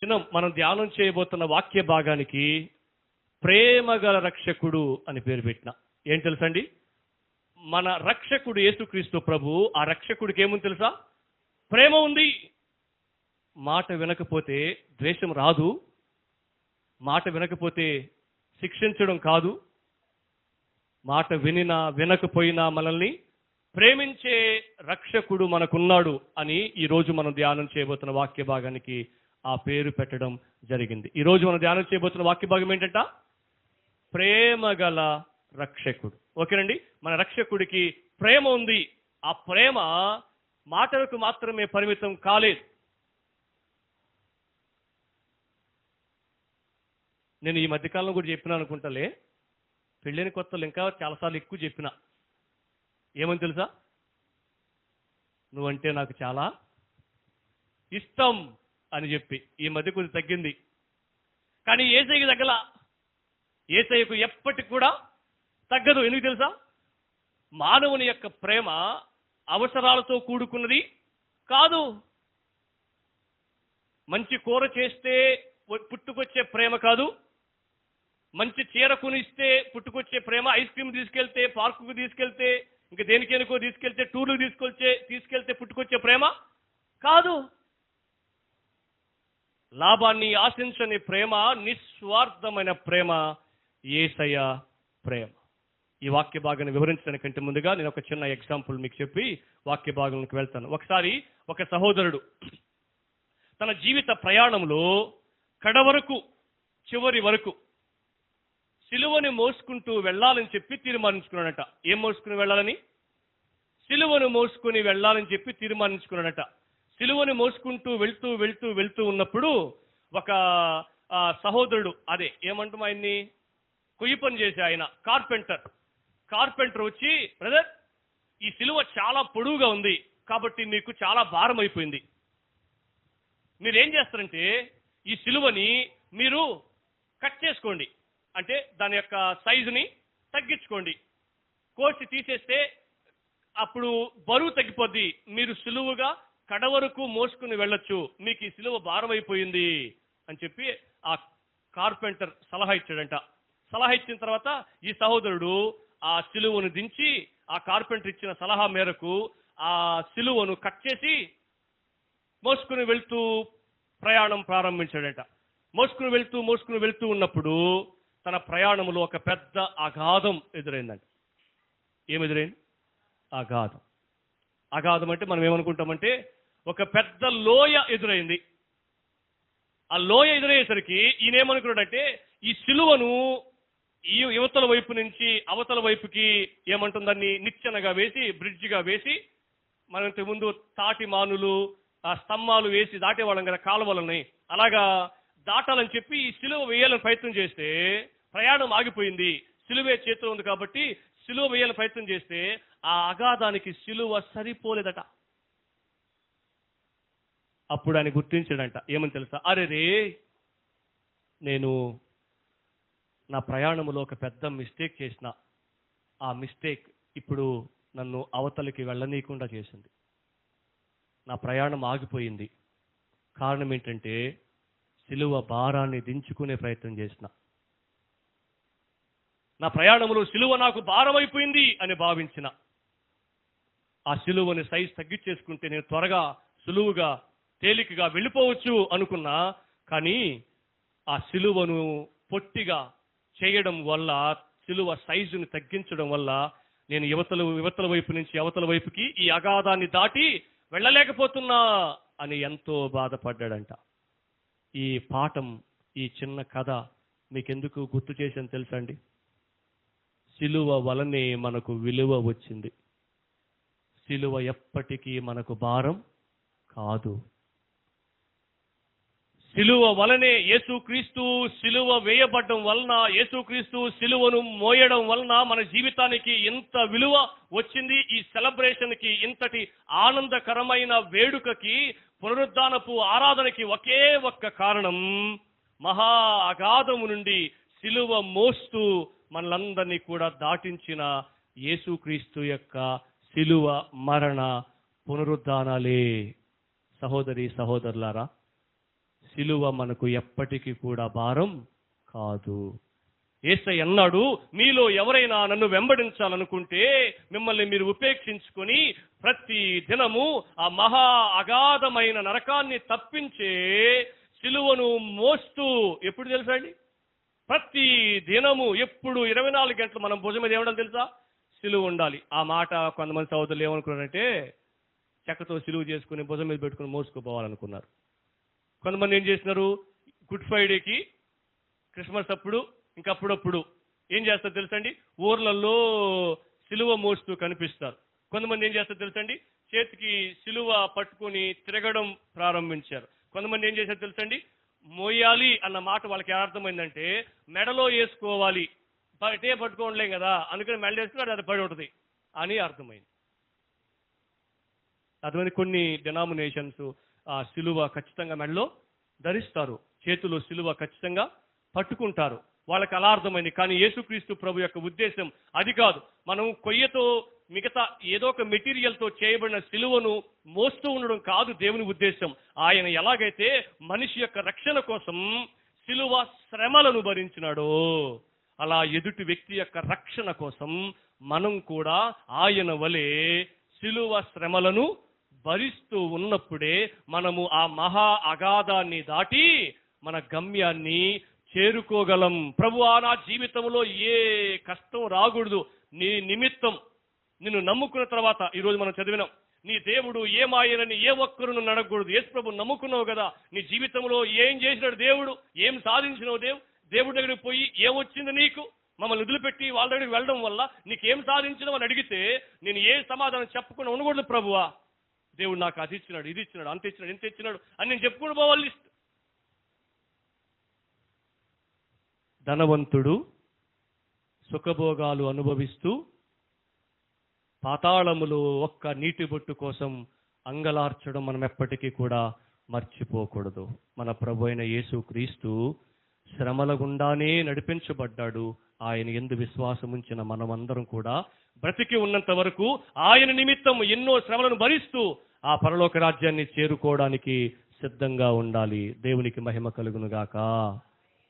దినం మనం ధ్యానం చేయబోతున్న వాక్య భాగానికి ప్రేమగల రక్షకుడు అని పేరు పెట్టిన. ఏం తెలుసండి? మన రక్షకుడు యేసుక్రీస్తు ప్రభు. ఆ రక్షకుడికి ఏముంది తెలుసా? ప్రేమ ఉంది. మాట వినకపోతే ద్వేషం రాదు. మాట వినకపోతే శిక్షించడం కాదు. మాట వినినా వినకపోయినా మనల్ని ప్రేమించే రక్షకుడు మనకున్నాడు అని ఈరోజు మనం ధ్యానం చేయబోతున్న వాక్య భాగానికి ఆ పేరు పెట్టడం జరిగింది. ఈరోజు మనం ధ్యానం చేయబోతున్న వాక్య భాగం ఏంటంట? ప్రేమగల రక్షకుడు. ఓకేనండి, మన రక్షకుడికి ప్రేమ ఉంది. ఆ ప్రేమ మాటలకు మాత్రమే పరిమితం కాలేదు. నేను ఈ మధ్యకాలంలో కూడా చెప్పినా అనుకుంటాలే, పెళ్ళైన కొత్తలు ఇంకా చాలాసార్లు ఎక్కువ చెప్పిన. ఏమని తెలుసా? నువ్వంటే నాకు చాలా ఇష్టం అని చెప్పి. ఈ మధ్య కొంచెం తగ్గింది, కానీ యేసయ్యకి తగ్గల. యేసయ్యకు ఎప్పటికి కూడా తగ్గదు. ఎందుకు తెలుసా? మానవుని యొక్క ప్రేమ అవసరాలతో కూడుకున్నది కాదు. మంచి కూర చేస్తే పుట్టుకొచ్చే ప్రేమ కాదు. మంచి చీర కొనిస్తే పుట్టుకొచ్చే ప్రేమ. ఐస్ క్రీమ్ తీసుకెళ్తే, పార్కుకు తీసుకెళ్తే, ఇంకా దేనికేనుకో తీసుకెళ్తే, టూర్లకు తీసుకెళ్తే పుట్టుకొచ్చే ప్రేమ కాదు. లాభాన్ని ఆశించని ప్రేమ, నిస్వార్థమైన ప్రేమ యేసయ్య ప్రేమ. ఈ వాక్య భాగాన్ని వివరించడానికంటే ముందుగా నేను ఒక చిన్న ఎగ్జాంపుల్ మీకు చెప్పి వాక్య భాగంలోకి వెళ్తాను. ఒకసారి ఒక సహోదరుడు తన జీవిత ప్రయాణంలో కడవరకు, చివరి వరకు సిలువని మోసుకుంటూ వెళ్ళాలని చెప్పి తీర్మానించుకున్నాడట. ఏం మోసుకుని వెళ్ళాలని? సిలువను మోసుకుని వెళ్ళాలని చెప్పి తీర్మానించుకున్నాడట. సిలువని మోసుకుంటూ వెళ్తూ ఉన్నప్పుడు ఒక సహోదరుడు, అదే ఏమంటాం ఆయన్ని, కొయ్యి పని చేసే ఆయన, కార్పెంటర్ వచ్చి, బ్రదర్ ఈ సిలువ చాలా పొడవుగా ఉంది కాబట్టి మీకు చాలా భారం అయిపోయింది. మీరేం చేస్తారంటే ఈ సిలువని మీరు కట్ చేసుకోండి, అంటే దాని యొక్క సైజుని తగ్గించుకోండి, కోసి తీసేస్తే అప్పుడు బరువు తగ్గిపోద్ది, మీరు సులువుగా కడవరకు మోసుకుని వెళ్ళొచ్చు, మీకు ఈ సిలువ భారం అయిపోయింది అని చెప్పి ఆ కార్పెంటర్ సలహా ఇచ్చాడంట. సలహా ఇచ్చిన తర్వాత ఈ సహోదరుడు ఆ సిలువను దించి, ఆ కార్పెంటర్ ఇచ్చిన సలహా మేరకు ఆ సిలువను కట్ చేసి మోసుకుని వెళ్తూ ప్రయాణం ప్రారంభించాడంట. మోసుకుని వెళ్తూ ఉన్నప్పుడు తన ప్రయాణంలో ఒక పెద్ద అగాధం ఎదురైందంట. ఏమెదురైంది? అగాధం అంటే మనం ఏమనుకుంటామంటే ఒక పెద్ద లోయ ఎదురైంది. ఆ లోయ ఎదురయ్యేసరికి ఈయన ఏమనుకున్నాడంటే ఈ సిలువను ఈ యువతల వైపు నుంచి అవతల వైపుకి ఏమంటుందాన్ని నిచ్చెనగా వేసి, బ్రిడ్జిగా వేసి, మనం ఇంతకు ముందు తాటి మానులు ఆ స్తంభాలు వేసి దాటేవాళ్ళం కదా కాలువలని, అలాగా దాటాలని చెప్పి ఈ సిలువ వేయాలని ప్రయత్నం చేస్తే ప్రయాణం ఆగిపోయింది. సిలువే చేతిలో ఉంది కాబట్టి సిలువ వేయాలని ప్రయత్నం చేస్తే ఆ అగాధానికి సిలువ సరిపోలేదట. అప్పుడు ఆయన గుర్తించాడంట. ఏమని తెలుసా? అరే రే, నేను నా ప్రయాణంలో ఒక పెద్ద మిస్టేక్ చేసిన. ఆ మిస్టేక్ ఇప్పుడు నన్ను అవతలికి వెళ్ళనీయకుండా చేసింది. నా ప్రయాణం ఆగిపోయింది. కారణం ఏంటంటే సిలువ భారాన్ని దించుకునే ప్రయత్నం చేసిన. నా ప్రయాణంలో సిలువ నాకు భారం అయిపోయింది అని భావించిన. ఆ సిలువని సైజ్ తగ్గించేసుకుంటే నేను త్వరగా, సులువుగా, తేలికగా వెళ్ళిపోవచ్చు అనుకున్నా. కానీ ఆ సిలువను పొట్టిగా చేయడం వల్ల, సిలువ సైజుని తగ్గించడం వల్ల నేను యువతల వైపు నుంచి అవతల వైపుకి ఈ అగాధాన్ని దాటి వెళ్ళలేకపోతున్నా అని ఎంతో బాధపడ్డాడంట. ఈ పాఠం, ఈ చిన్న కథ మీకెందుకు గుర్తు చేశాను తెలుసా అండి? సిలువ వలనే మనకు విలువ వచ్చింది. సిలువ ఎప్పటికీ మనకు భారం కాదు. సిలువ వలనే యేసుక్రీస్తు సిలువ వేయబడడం వలన, యేసుక్రీస్తు సిలువను మోయడం వలన మన జీవితానికి ఇంత విలువ వచ్చింది. ఈ సెలబ్రేషన్కి, ఇంతటి ఆనందకరమైన వేడుకకి, పునరుద్ధానపు ఆరాధనకి ఒకే ఒక్క కారణం, మహా అగాధము నుండి సిలువ మోస్తూ మనలందరినీ కూడా దాటించిన యేసుక్రీస్తు యొక్క సిలువ మరణ పునరుద్ధానాలే. సహోదరి సహోదరులారా, సిలువ మనకు ఎప్పటికీ కూడా భారం కాదు. యేసయ్య అన్నాడు, మీలో ఎవరైనా నన్ను వెంబడించాలనుకుంటే మిమ్మల్ని మీరు ఉపేక్షించుకొని ప్రతి దినము ఆ మహా అగాధమైన నరకాన్ని తప్పించే సిలువను మోస్తూ, ఎప్పుడు తెలుసా అండి? ప్రతి దినము, ఎప్పుడు 24 గంటలు మనం భుజం మీద ఏమంటారు తెలుసా? సిలువ ఉండాలి. ఆ మాట కొంతమంది సోదరులు ఏమనుకున్నారంటే చెక్కతో సిలువ చేసుకుని భుజం మీద పెట్టుకుని మోసుకుపోవాలనుకున్నారు. కొంతమంది ఏం చేసినారు, గుడ్ ఫ్రైడేకి, క్రిస్మస్ అప్పుడు, ఇంకప్పుడప్పుడు ఏం చేస్తారు తెలుసండి, ఊర్లలో సిలువ మోస్తూ కనిపిస్తారు. కొంతమంది ఏం చేస్తారు తెలుసండి, చేతికి సిలువ పట్టుకొని తిరగడం ప్రారంభించారు. కొంతమంది ఏం చేశారు తెలుసండి, మోయాలి అన్న మాట వాళ్ళకి ఎలా అర్థమైందంటే మెడలో వేసుకోవాలి, బయటే పట్టుకోవట్లేం కదా, అందుకని మెడలో వేసుకుని అది పడి ఉంటుంది అని అర్థమైంది. అటువంటి కొన్ని డినామినేషన్స్ ఆ సిలువ ఖచ్చితంగా మెడలో ధరిస్తారు, చేతిలో సిలువ ఖచ్చితంగా పట్టుకుంటారు. వాళ్ళకి అలా అర్థమైంది. కానీ యేసుక్రీస్తు ప్రభు యొక్క ఉద్దేశం అది కాదు. మనం కొయ్యతో మిగతా ఏదో ఒక మెటీరియల్తో చేయబడిన సిలువను మోస్తూ ఉండడం కాదు దేవుని ఉద్దేశం. ఆయన ఎలాగైతే మనిషి యొక్క రక్షణ కోసం సిలువ శ్రమలను భరించినాడో, అలా ఎదుటి వ్యక్తి యొక్క రక్షణ కోసం మనం కూడా ఆయన వలె సిలువ శ్రమలను భరిస్తూ ఉన్నప్పుడే మనము ఆ మహా అగాధాన్ని దాటి మన గమ్యాన్ని చేరుకోగలం. ప్రభువా, నా జీవితంలో ఏ కష్టం రాకూడదు, నీ నిమిత్తం నిన్ను నమ్ముకున్న తర్వాత, ఈరోజు మనం చదివినాం, నీ దేవుడు ఏమాయనని ఏ ఒక్కరు నువ్వు అడగకూడదు. యేసు ప్రభు నమ్ముకున్నావు కదా, నీ జీవితంలో ఏం చేసినాడు దేవుడు, ఏం సాధించినావు దేవుడి దగ్గరికి పోయి ఏమొచ్చింది నీకు, మమ్మల్ని వదిలిపెట్టి వాళ్ళ దగ్గరికి వెళ్ళడం వల్ల నీకేం సాధించినావు అని అడిగితే నేను ఏ సమాధానం చెప్పకుండా ఉండకూడదు. ప్రభువా, దేవుడు నాకు అది ఇచ్చినాడు, ఇది ఇచ్చినాడు, అంత ఇచ్చినాడు, ఇంత ఇచ్చినాడు అని నేను చెప్పుకుంటూ పోవాలి. ధనవంతుడు సుఖభోగాలు అనుభవిస్తూ పాతాళములో ఒక్క నీటి బొట్టు కోసం అంగలార్చడం మనం ఎప్పటికీ కూడా మర్చిపోకూడదు. మన ప్రభు అయిన యేసుక్రీస్తు శ్రమల గుండానే నడిపించబడ్డాడు. ఆయన యందు విశ్వాసం ఉంచిన మనమందరం కూడా బ్రతికి ఉన్నంత వరకు ఆయన నిమిత్తం ఎన్నో శ్రమలను భరిస్తూ ఆ పరలోక రాజ్యాన్ని చేరుకోవడానికి సిద్ధంగా ఉండాలి. దేవునికి మహిమ కలుగును గాక.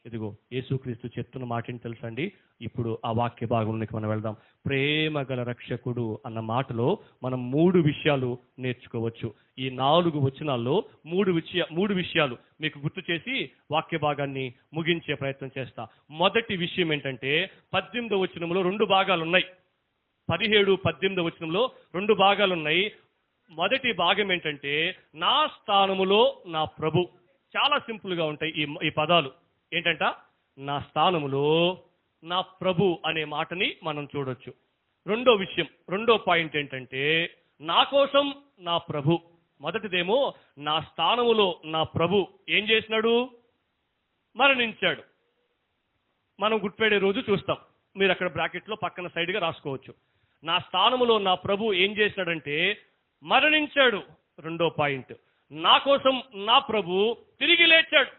ఇదిగో యేసుక్రీస్తు చెప్తున్న మాటని తెలుసండి. ఇప్పుడు ఆ వాక్య భాగంలోకి మనం వెళ్దాం. ప్రేమ గల రక్షకుడు అన్న మాటలో మనం 3 విషయాలు నేర్చుకోవచ్చు. ఈ 4 వచనాల్లో 3 విషయాలు మీకు గుర్తు చేసి వాక్య భాగాన్ని ముగించే ప్రయత్నం చేస్తా. మొదటి విషయం ఏంటంటే 18వ వచనంలో 2 భాగాలు ఉన్నాయి. 17, 18వ వచనంలో 2 భాగాలు ఉన్నాయి. మొదటి భాగం ఏంటంటే నా స్థానములో నా ప్రభు. చాలా సింపుల్ గా ఉంటాయి ఈ పదాలు. ఏంటంట, నా స్థానములో నా ప్రభు అనే మాటని మనం చూడొచ్చు. రెండో పాయింట్ ఏంటంటే నా కోసం నా ప్రభు. మొదటిదేమో నా స్థానములో నా ప్రభు ఏం చేసినాడు, మరణించాడు. మనం గుర్తుపెట్టే రోజు చూస్తాం. మీరు అక్కడ బ్రాకెట్లో పక్కన సైడ్గా రాసుకోవచ్చు. నా స్థానములో నా ప్రభు ఏం చేసినాడంటే మరణించాడు. రెండో పాయింట్, నా కోసం నా ప్రభు తిరిగి లేచాడు.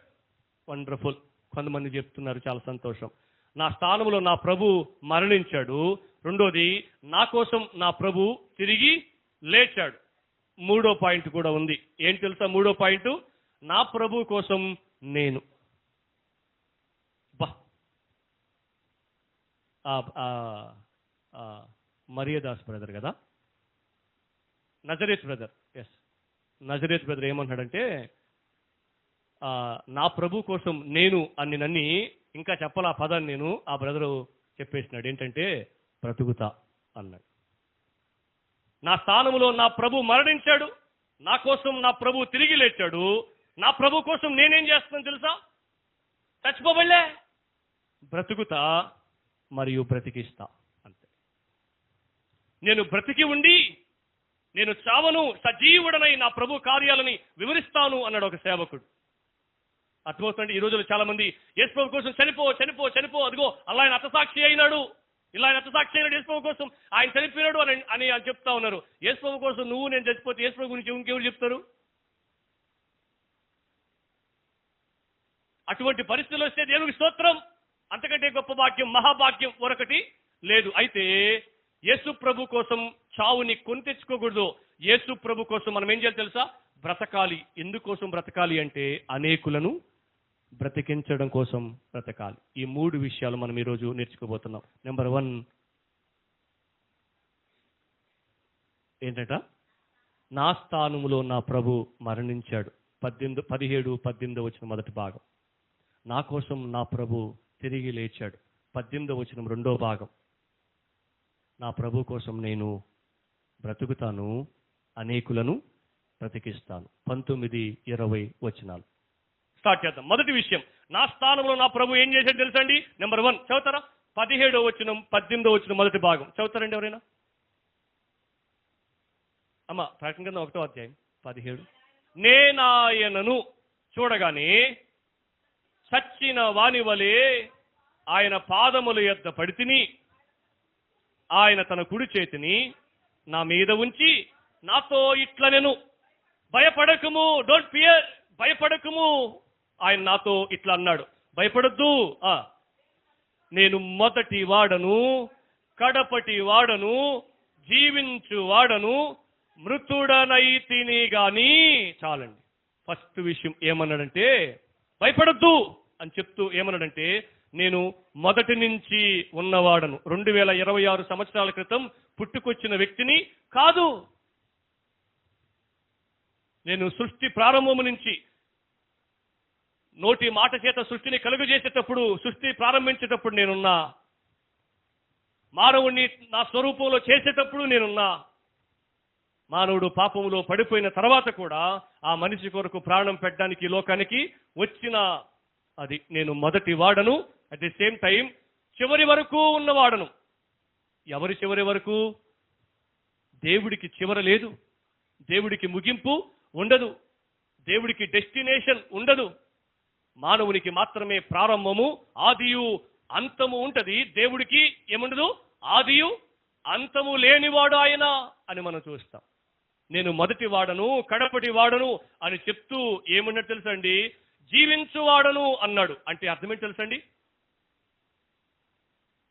వండర్ఫుల్. కొంతమంది చెప్తున్నారు, చాలా సంతోషం. నా స్థానంలో నా ప్రభు మరణించాడు. రెండోది, నా కోసం నా ప్రభు తిరిగి లేచాడు. మూడో పాయింట్ కూడా ఉంది. ఏం తెలుసా మూడో పాయింట్? నా ప్రభు కోసం నేను. మరియదాస్ బ్రదర్ కదా, Nazareth brother, yes, Nazareth brother ఏమంటాడంటే నా ప్రభు కోసం నేను అని నన్ను ఇంకా చెప్పాలి ఆ పదాన్ని నేను, ఆ బ్రదరు చెప్పేసినాడు. ఏంటంటే బ్రతుకుతా అన్నాడు. నా స్థానంలో నా ప్రభు మరణించాడు, నా కోసం నా ప్రభు తిరిగి లేచాడు. నా ప్రభు కోసం నేనేం చేస్తున్నాను తెలుసా? చచ్చిపోబడలే, బ్రతుకుతా మరియు బ్రతికిస్తా. అంతే. నేను బ్రతికి ఉండి నేను చావను, సజీవుడనై నా ప్రభు కార్యాలని వివరిస్తాను అన్నాడు ఒక సేవకుడు. అర్థమవుతుంది. ఈ రోజుల్లో చాలా మంది యేసు ప్రభు కోసం చనిపో చనిపో చనిపో, అదిగో అలా ఆయన హతసాక్షి అయినాడు, ఇలా ఆయన హతసాక్షి అయినాడు, యేసు ప్రభు కోసం ఆయన చనిపోయినాడు అని చెప్తా ఉన్నారు. యేసు ప్రభు కోసం నువ్వు నేను చచ్చిపోతే యేసు ప్రభు గురించి ఇంకెవరు చెప్తారు? అటువంటి పరిస్థితులు వస్తే దేవునికి స్తోత్రం. అంతకంటే గొప్ప భాగ్యం, మహాభాగ్యం మరొకటి లేదు. అయితే యేసు ప్రభు కోసం చావుని కొని తెచ్చుకోకూడదు. యేసు ప్రభు కోసం మనం ఏం చేయాలి తెలుసా? బ్రతకాలి. ఎందుకోసం బ్రతకాలి అంటే అనేకులను బ్రతికించడం కోసం బ్రతకాలి. ఈ 3 విషయాలు మనం ఈరోజు నేర్చుకోబోతున్నాం. నెంబర్ 1 ఏంటంట? నా స్థానములో నా ప్రభు మరణించాడు. 17-18 వచ్చిన మొదటి భాగం. నా కోసం నా ప్రభు తిరిగి లేచాడు. 18 వచ్చిన రెండో భాగం. నా ప్రభు కోసం నేను బ్రతుకుతాను, అనేకులను బ్రతికిస్తాను. 19-20 వచనాలు. స్టార్ట్ చేద్దాం. మొదటి విషయం, నా స్థానంలో నా ప్రభు ఏం చేశాడు తెలుసండి? నెంబర్ 1 చదువుతారా? 17 వచనం 18 వచ్చిన మొదటి భాగం చదువుతారండి ఎవరైనా? అమ్మ ప్రకటన కింద 1వ అధ్యాయం 17. నేనాయనను చూడగానే చచ్చిన వాని వలె ఆయన పాదముల యొద్ద పడితిని. ఆయన తన కుడి చేతిని నా మీద ఉంచి నాతో ఇట్లనెను, భయపడకుము, డోంట్ ఫియర్, భయపడకుము. ఆయన నాతో ఇట్లా అన్నాడు, భయపడద్దు, నేను మొదటి వాడను, కడపటి వాడను, జీవించు వాడను, మృతుడనైతిని గాని. చాలండి. ఫస్ట్ విషయం ఏమన్నాడంటే భయపడద్దు అని చెప్తూ ఏమన్నాడంటే, నేను మొదటి నుంచి ఉన్నవాడను. 2026 సంవత్సరాల క్రితం పుట్టుకొచ్చిన వ్యక్తిని కాదు. నేను సృష్టి ప్రారంభము నుంచి, నోటి మాట చేత సృష్టిని కలుగజేసేటప్పుడు, సృష్టి ప్రారంభించేటప్పుడు నేనున్నా. మానవుణ్ణి నా స్వరూపంలో చేసేటప్పుడు నేనున్నా. మానవుడు పాపములో పడిపోయిన తర్వాత కూడా ఆ మనిషి కొరకు ప్రాణం పెట్టడానికి లోకానికి వచ్చిన అది నేను మొదటి వాడను. అట్ ది సేమ్ టైం చివరి వరకు ఉన్నవాడను. ఎవరి చివరి వరకు? దేవుడికి చివర లేదు, దేవుడికి ముగింపు ఉండదు, దేవుడికి డెస్టినేషన్ ఉండదు. మానవునికి మాత్రమే ప్రారంభము, ఆదియు అంతము ఉంటది. దేవుడికి ఏముండదు, ఆదియు అంతము లేనివాడు ఆయన అని మనం చూస్తాం. నేను మొదటి వాడను, కడపటి వాడను అని చెప్తూ ఏమన్నట్టు తెలుసండి? జీవించువాడను అన్నాడు. అంటే అర్థమేంటి తెలుసండి?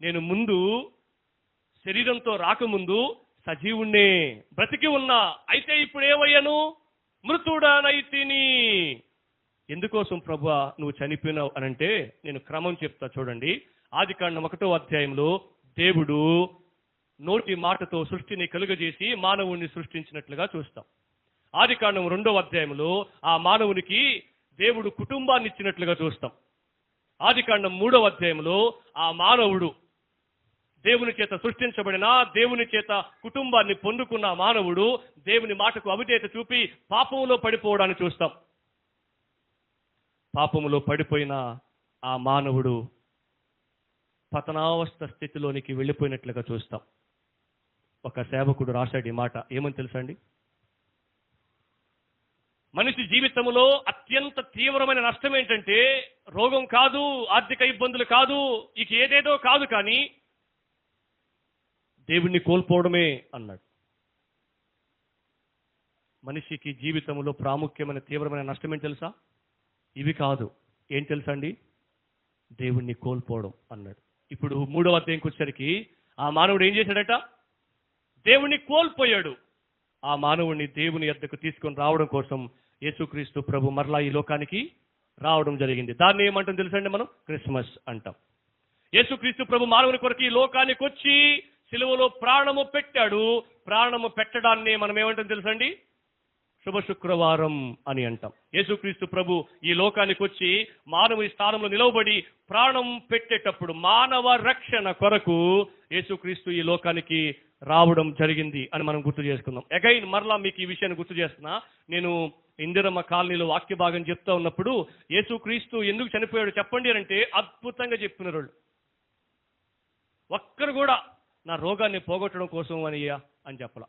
నేను ముందు శరీరంతో రాకముందు సజీవుణ్ణే, బ్రతికి ఉన్నా. అయితే ఇప్పుడు ఏమయ్యాను? మృతుడనైతిని. ఎందుకోసం ప్రభువా నువ్వు చనిపోయినావు అనంటే నేను క్రమం చెప్తా చూడండి. ఆదికాండం 1వ అధ్యాయంలో దేవుడు నోటి మాటతో సృష్టిని కలుగజేసి మానవుణ్ణి సృష్టించినట్లుగా చూస్తాం. ఆదికాండం 2వ అధ్యాయంలో ఆ మానవునికి దేవుడు కుటుంబాన్ని ఇచ్చినట్లుగా చూస్తాం. ఆదికాండం 3వ అధ్యాయంలో ఆ మానవుడు దేవుని చేత సృష్టించబడిన, దేవుని చేత కుటుంబాన్ని పొందుకున్న మానవుడు దేవుని మాటకు అవిధేయత చూపి పాపములో పడిపోవడాన్ని చూస్తాం. పాపములో పడిపోయిన ఆ మానవుడు పతనావస్థ స్థితిలోనికి వెళ్ళిపోయినట్లుగా చూస్తాం. ఒక సేవకుడు రాశాడు ఈ మాట. ఏమని తెలుసా అండి? మనిషి జీవితంలో అత్యంత తీవ్రమైన నష్టం ఏంటంటే రోగం కాదు, ఆర్థిక ఇబ్బందులు కాదు, ఇక ఏదేదో కాదు, కానీ దేవుణ్ణి కోల్పోవడమే అన్నాడు. మనిషికి జీవితంలో ప్రాముఖ్యమైన తీవ్రమైన నష్టం ఏంటి తెలుసా? ఇవి కాదు. ఏం తెలుసా అండి? దేవుణ్ణి కోల్పోవడం అన్నాడు. ఇప్పుడు 3వ అధ్యాయంకి వచ్చేసరికి ఆ మానవుడు ఏం చేశాడట? దేవుణ్ణి కోల్పోయాడు. ఆ మానవుడిని దేవుని యొద్దకు తీసుకొని రావడం కోసం యేసుక్రీస్తు ప్రభు మరలా ఈ లోకానికి రావడం జరిగింది. దాన్ని ఏమంటాం తెలుసండి? మనం క్రిస్మస్ అంటాం. యేసుక్రీస్తు ప్రభు మానవుని కొరకు ఈ లోకానికి వచ్చి సిలువలో ప్రాణము పెట్టాడు. ప్రాణము పెట్టడాన్ని మనం ఏమంటాం తెలుసండి? శుభ శుక్రవారం అని అంటాం. యేసుక్రీస్తు ప్రభు ఈ లోకానికి వచ్చి మానవుని స్థానంలో నిలవబడి ప్రాణం పెట్టేటప్పుడు మానవ రక్షణ కొరకు యేసుక్రీస్తు ఈ లోకానికి రావడం జరిగింది అని మనం గుర్తు చేసుకుందాం. అగైన్ మరలా మీకు ఈ విషయాన్ని గుర్తు చేస్తున్నా. నేను ఇందిరమ్మ కాలనీలో వాక్య భాగం చెప్తా ఉన్నప్పుడు యేసుక్రీస్తు ఎందుకు చనిపోయాడు చెప్పండి అంటే అద్భుతంగా చెప్పినారు వాళ్ళు. ఒక్కరు కూడా నా రోగాన్ని పోగొట్టడం కోసం అయ్యా అని చెప్పలా,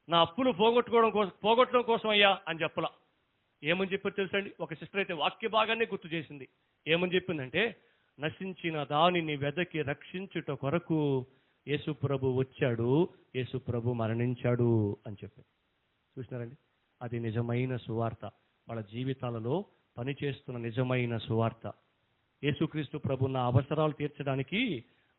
నా అప్పులు పోగొట్టడం కోసం అయ్యా అని చెప్పలా. ఏమని చెప్పారు తెలుసండి? ఒక సిస్టర్ అయితే వాక్య భాగాన్ని గుర్తు చేసింది. ఏమని చెప్పిందంటే, నశించిన దానిని వెదకి రక్షించుట కొరకు యేసు ప్రభు వచ్చాడు, యేసు ప్రభు మరణించాడు అని చెప్పారు. చూసినారండి? అది నిజమైన సువార్త. వాళ్ళ జీవితాలలో పనిచేస్తున్న నిజమైన సువార్త. యేసుక్రీస్తు ప్రభు నా అవసరాలు తీర్చడానికి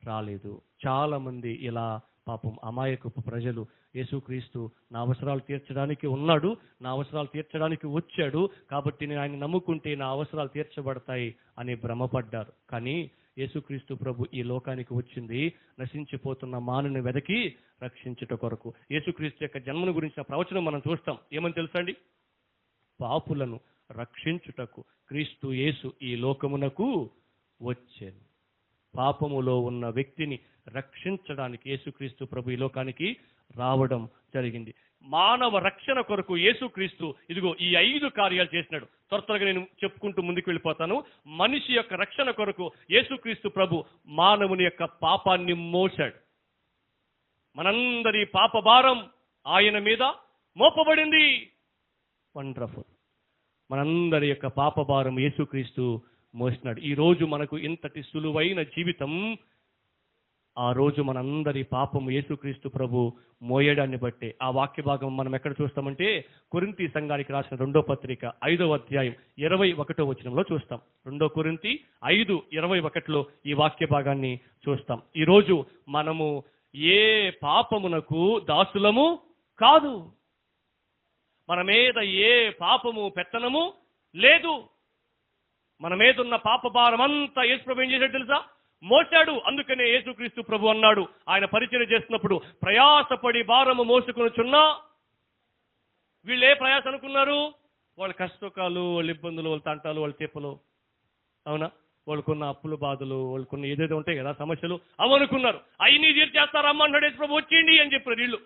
రాలేదు. చాలా మంది ఇలా పాపం అమాయకపు ప్రజలు యేసుక్రీస్తు నా అవసరాలు తీర్చడానికి ఉన్నాడు, నా అవసరాలు తీర్చడానికి వచ్చాడు, కాబట్టి నేను ఆయన నమ్ముకుంటే నా అవసరాలు తీర్చబడతాయి అని భ్రమపడ్డారు. కానీ యేసుక్రీస్తు ప్రభు ఈ లోకానికి వచ్చింది నశించిపోతున్న మానవుని వెదకి రక్షించుట కొరకు. యేసుక్రీస్తు యొక్క జన్మను గురించిన ప్రవచనం మనం చూస్తాం. ఏమని తెలుసండి? పాపులను రక్షించుటకు క్రీస్తు యేసు ఈ లోకమునకు వచ్చాను. పాపములో ఉన్న వ్యక్తిని రక్షించడానికి యేసుక్రీస్తు ప్రభు ఈ లోకానికి రావడం జరిగింది. మానవ రక్షణ కొరకు యేసుక్రీస్తు ఇదిగో ఈ 5 కార్యాలు చేసినాడు. త్వరగా నేను చెప్పుకుంటూ ముందుకు వెళ్ళిపోతాను. మనిషి యొక్క రక్షణ కొరకు యేసుక్రీస్తు ప్రభు మానవుని యొక్క పాపాన్ని మోసాడు. మనందరి పాప భారం ఆయన మీద మోపబడింది. వండర్ఫుల్. మనందరి యొక్క పాప భారం యేసుక్రీస్తు మోసినాడు. ఈ రోజు మనకు ఇంతటి సులువైన జీవితం ఆ రోజు మనందరి పాపము యేసుక్రీస్తు ప్రభు మోయడాన్ని బట్టే. ఆ వాక్య భాగం మనం ఎక్కడ చూస్తామంటే కొరింథీ సంఘానికి రాసిన 2వ పత్రిక 5వ అధ్యాయం 21వ వచనంలో చూస్తాం. 2 కొరింథీ 5:21లో ఈ వాక్య భాగాన్ని చూస్తాం. ఈరోజు మనము ఏ పాపమునకు దాసులము కాదు. మన మీద ఏ పాపము పెత్తనము లేదు. మన మీద ఉన్న పాప భారం అంతా యేసు ప్రభు ఏం చేశాడు తెలుసా? మోసాడు. అందుకనే యేసుక్రీస్తు ప్రభు అన్నాడు ఆయన పరిచయం చేస్తున్నప్పుడు, ప్రయాసపడి భారము మోసుకొనుచున్నా. వీళ్ళు ఏ ప్రయాస అనుకున్నారు? వాళ్ళ కష్టకాలు, వాళ్ళ ఇబ్బందులు, వాళ్ళ తంటాలు, వాళ్ళ తెప్పలు, అవునా, వాళ్ళకున్న అప్పులు బాధలు, వాళ్ళకున్న ఏదైతే ఉంటాయి కదా సమస్యలు, అవి అనుకున్నారు. అవి తీర్చేస్తారమ్మా అన్నాడు యేసు ప్రభు, వచ్చేయండి అని చెప్పారు వీళ్ళు.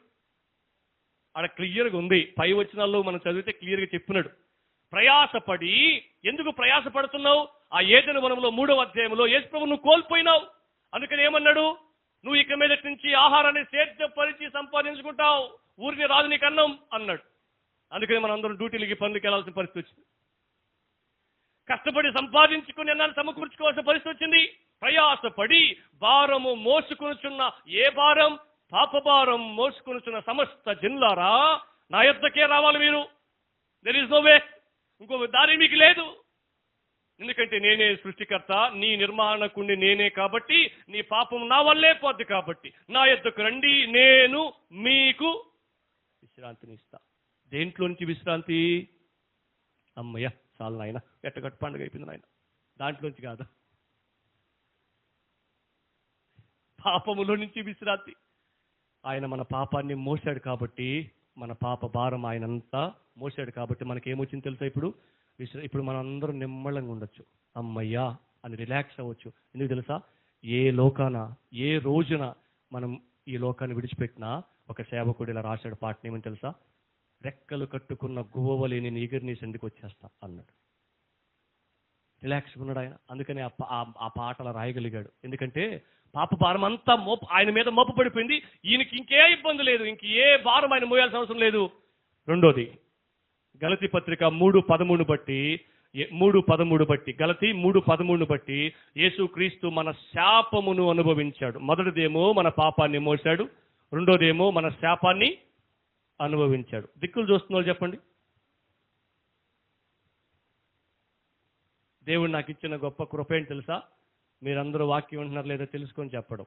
అక్కడ క్లియర్గా ఉంది. పై వచనాల్లో మనం చదివితే క్లియర్గా చెప్పినాడు. ప్రయాసపడి, ఎందుకు ప్రయాసపడుతున్నావు? ఆ ఏదెను వనంలో 3వ అధ్యాయంలో యేసు ప్రభు నువ్వు కోల్పోయినావు. అందుకని ఏమన్నాడు? నువ్వు ఇక మీద నుంచి ఆహారాన్ని సేద్యపరిచి సంపాదించుకుంటావు, ఊరిని రాజు నీకు అన్నం అన్నాడు. అందుకని మనం అందరం డ్యూటీలకి పనులకి వెళ్ళాల్సిన పరిస్థితి వచ్చింది. కష్టపడి సంపాదించుకుని అన్నాన్ని సమకూర్చుకోవాల్సిన పరిస్థితి వచ్చింది. ప్రయాసపడి భారము మోసుకొనుచున్న, ఏ భారం? పాప భారం మోసుకొనుచున్న సమస్త జనులారా నా యొద్దకే రావాలి మీరు. దెర్ ఇస్ నో వే, ఇంకో దారి మీకు లేదు. ఎందుకంటే నేనే సృష్టికర్త, నీ నిర్మాణకుణ్ణి నేనే, కాబట్టి నీ పాపం నా వల్లే పోద్ది, కాబట్టి నా యొద్దకు రండి, నేను మీకు విశ్రాంతిని ఇస్తా. దేంట్లో నుంచి విశ్రాంతి? అమ్మయ్య చాలు నాయన, ఎట్టగట్టు పండుగ అయిపోయింది నాయన, దాంట్లోంచి కాదు, పాపములో నుంచి విశ్రాంతి. ఆయన మన పాపాన్ని మోసాడు కాబట్టి, మన పాప భారం ఆయనంతా మోసాడు కాబట్టి మనకేమొచ్చింది తెలుసా? ఇప్పుడు మనం అందరం నిమ్మళంగా ఉండొచ్చు, అమ్మయ్యా అని రిలాక్స్ అవ్వచ్చు. ఎందుకు తెలుసా? ఏ లోకాన, ఏ రోజున మనం ఈ లోకాన్ని విడిచిపెట్టినా ఒక సేవకుడు ఇలా రాశాడు పాటను. ఏమని తెలుసా? రెక్కలు కట్టుకున్న గువ్వవలే నేను ఎగిరి నీ సందికి వచ్చేస్తా అన్నాడు. రిలాక్స్గా ఉన్నాడు ఆయన. అందుకని ఆ పాట అలా రాయగలిగాడు. ఎందుకంటే పాప భారం అంతా ఆయన మీద మోపబడిపోయింది. ఈయనకి ఇంకే ఇబ్బంది లేదు, ఇంక ఏ భారం ఆయన మోయాల్సిన అవసరం లేదు. రెండోది, గలతీ పత్రిక 3:13 బట్టి గలతీ 3:13 బట్టి యేసుక్రీస్తు మన శాపమును అనుభవించాడు. మొదటిదేమో మన పాపాన్ని మోసాడు, రెండోదేమో మన శాపాన్ని అనుభవించాడు. దిక్కులు చూస్తున్న వాళ్ళు చెప్పండి. దేవుడు నాకు ఇచ్చిన గొప్ప కృప ఏంటి తెలుసా? మీరందరూ వాక్యం వింటున్నారు లేదో తెలుసుకొని చెప్పడం.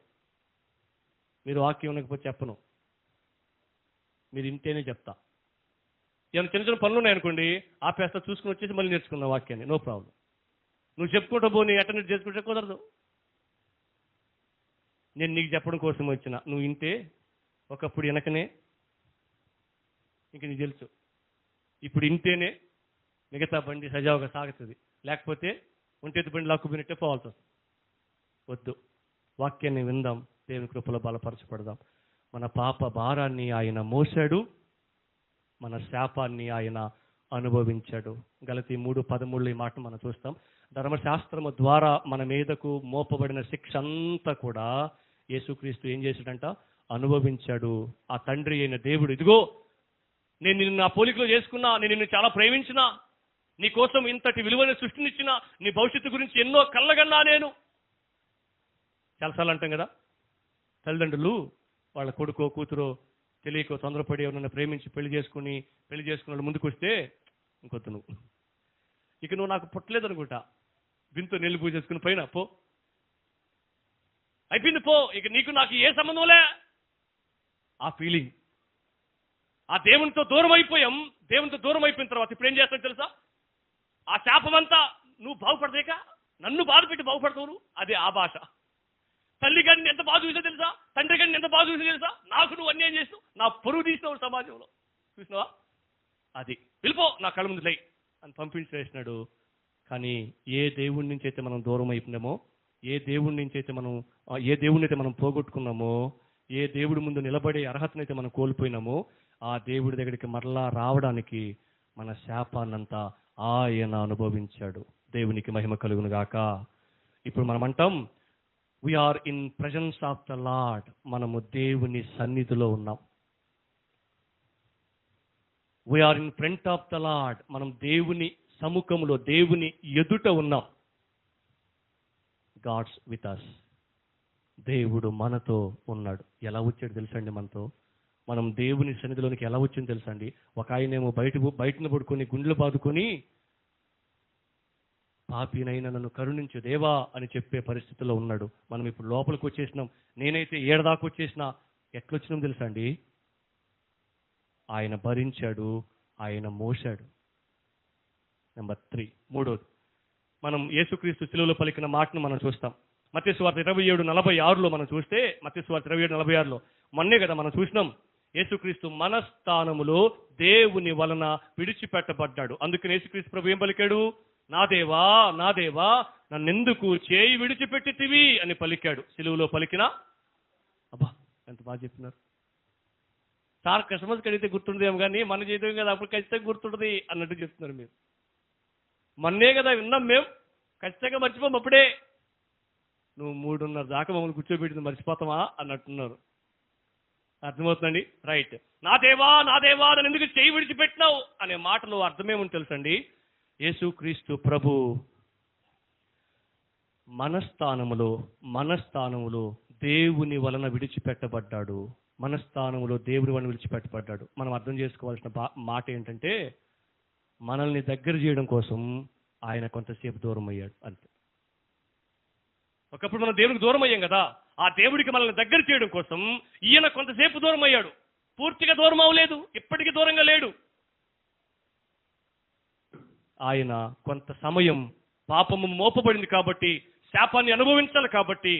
మీరు వాక్యం వినకపోతే చెప్పను, మీరు ఇంటేనే చెప్తా. ఏమైనా చిన్న చిన్న పనులు ఉన్నాయనుకోండి, ఆపేస్తా, చూసుకుని వచ్చేసి మళ్ళీ నేర్చుకున్న వాక్యాన్ని, నో ప్రాబ్లం. నువ్వు చెప్పుకుంటూ పోనీ అటెండ్ చేసుకుంటే కుదరదు. నేను నీకు చెప్పడం కోసం వచ్చిన, నువ్వు ఇంటే ఒకప్పుడు వెనకనే, ఇంక నీకు తెలుసు, ఇప్పుడు ఇంటేనే మిగతా బండి సజావుగా సాగుతుంది. లేకపోతే ఒంటెత్తు బండి లాక్కుపోయినట్టే పోవాల్సి వస్తుంది. వద్దు, వాక్యాన్ని విందాం, దేవుని కృపలో బలపరచబడదాం. మన పాప భారాన్ని ఆయన మోసాడు, మన శాపాన్ని ఆయన అనుభవించాడు. గలతీ 3:13 ఈ మాట మనం చూస్తాం. ధర్మశాస్త్రము ద్వారా మన మీదకు మోపబడిన శిక్ష అంతా కూడా యేసుక్రీస్తు ఏం చేశాడంట? అనుభవించాడు. ఆ తండ్రి అయిన దేవుడు, ఇదిగో నేను నిన్ను నా పోలికలో చేసుకున్నా, నేను నిన్ను చాలా ప్రేమించినా, నీ కోసం ఇంతటి విలువైన సృష్టినిచ్చినా, నీ భవిష్యత్తు గురించి ఎన్నో కళ్ళగన్నా నేను. చాలాసార్లు అంటాం కదా, తల్లిదండ్రులు వాళ్ళ కొడుకో కూతురో తెలియకో తొందరపడి ఎవరన్నా ప్రేమించి పెళ్లి చేసుకున్న ముందుకు వస్తే, ఇంకొద్దు నువ్వు, ఇక నువ్వు నాకు పుట్టలేదు అనుకుంటా, బింతో నెల్లి పూజ చేసుకుని పైన పో, అయిపోయింది పో, ఇక నీకు నాకు ఏ సంబంధంలే, ఆ ఫీలింగ్. ఆ దేవునితో దూరం అయిపోయాం. దేవునితో దూరం అయిపోయిన తర్వాత ఇప్పుడు ఏం చేస్తావు తెలుసా? ఆ శాపమంతా నువ్వు బాగుపడదేక నన్ను బాధ పెట్టి బాగుపడతావు. అదే ఆ భాష. తల్లి గారిని ఎంత బాధ చూసా తెలుసా? తండ్రి గారిని ఎంత బాధ చూసా తెలుసా? నాకు నువ్వు అన్యాయం చేస్తావు, నా పరువు తీసినావు సమాజంలో. చూసినావా? అది వెళ్ళిపో, నా కళ్ళ ముందు లై అని పంపించేసినాడు. కానీ ఏ దేవుడి నుంచి అయితే మనం దూరం అయిపోయినామో, ఏ దేవుడి అయితే మనం పోగొట్టుకున్నామో, ఏ దేవుడి ముందు నిలబడే అర్హతనైతే మనం కోల్పోయినామో, ఆ దేవుడి దగ్గరికి మరలా రావడానికి మన శాపాన్నంతా ఆయన అనుభవించాడు. దేవునికి మహిమ కలుగును గాక. ఇప్పుడు మనం అంటాం, we are in presence of the lord. మనము దేవుని సన్నిధిలో ఉన్నాం. We are in front of the lord. మనం దేవుని సముఖంలో, దేవుని ఎదుట ఉన్నాం. God's with us. దేవుడు మనతో ఉన్నాడు. ఎలా వచ్చాడు తెలుసండి మనతో? మనం దేవుని సన్నిధిలోనికి ఎలా వచ్చింది తెలుసండి? ఒక ఆయనేమో బయటను పడుకొని గుండెలు బాదుకొని, పాపినైనా నన్ను కరుణించు దేవా అని చెప్పే పరిస్థితిలో ఉన్నాడు. మనం ఇప్పుడు లోపలికి వచ్చేసినాం. నేనైతే ఏడదాకా వచ్చేసినా. ఎట్లొచ్చినాం తెలుసా అండి? ఆయన భరించాడు, ఆయన మోశాడు. నెంబర్ 3, మూడోది, మనం యేసుక్రీస్తు శిలువలో పలికిన మాటను మనం చూస్తాం. మత్తయి సువార్త 27:46లో మనం చూస్తే, మత్తయి సువార్త 27:46లో మొన్నే కదా మనం చూసినాం, యేసుక్రీస్తు మనస్థానములో దేవుని వలన విడిచిపెట్టబడ్డాడు. అందుకని యేసుక్రీస్తు ప్రభు ఏం పలికాడు? నా దేవా, నా దేవా, నన్నెందుకు చేయి విడిచిపెట్టితివి అని పలికాడు. శిలువలో పలికిన, అబ్బా ఎంత బాగా చెప్పినారు సార్. క్రిస్మస్కి అడిగితే గుర్తుండదేమో కానీ మన జీవితం కదా అప్పుడు ఖచ్చితంగా గుర్తుంటుంది అన్నట్టు చెప్తున్నారు మీరు. మొన్నే కదా విన్నాం మేము, ఖచ్చితంగా మర్చిపోం. అప్పుడే నువ్వు 3:30 దాకా మమ్మల్ని కూర్చోబెట్టింది మర్చిపోతామా అన్నట్టున్నారు. అర్థమవుతుందండి? రైట్. నా దేవా, నా దేవా, నన్ను ఎందుకు చేయి విడిచిపెట్టినావు అనే మాటలో అర్థమేమని తెలుసండి? యేసుక్రీస్తు ప్రభు మనస్థానములో దేవుని వలన విడిచిపెట్టబడ్డాడు. మనస్థానములో దేవుని వలన విడిచిపెట్టబడ్డాడు. మనం అర్థం చేసుకోవాల్సిన మాట ఏంటంటే, మనల్ని దగ్గర చేయడం కోసం ఆయన కొంతసేపు దూరం అయ్యాడు అంతే. ఒకప్పుడు మనం దేవునికి దూరం అయ్యాం కదా, ఆ దేవుడికి మనల్ని దగ్గర చేయడం కోసం ఈయన కొంతసేపు దూరం అయ్యాడు. పూర్తిగా దూరం అవ్వలేదు, ఇప్పటికీ దూరంగా లేడు. ఆయన కొంత సమయం పాపము మోపబడింది కాబట్టి, శాపాన్ని అనుభవించాలి కాబట్టి,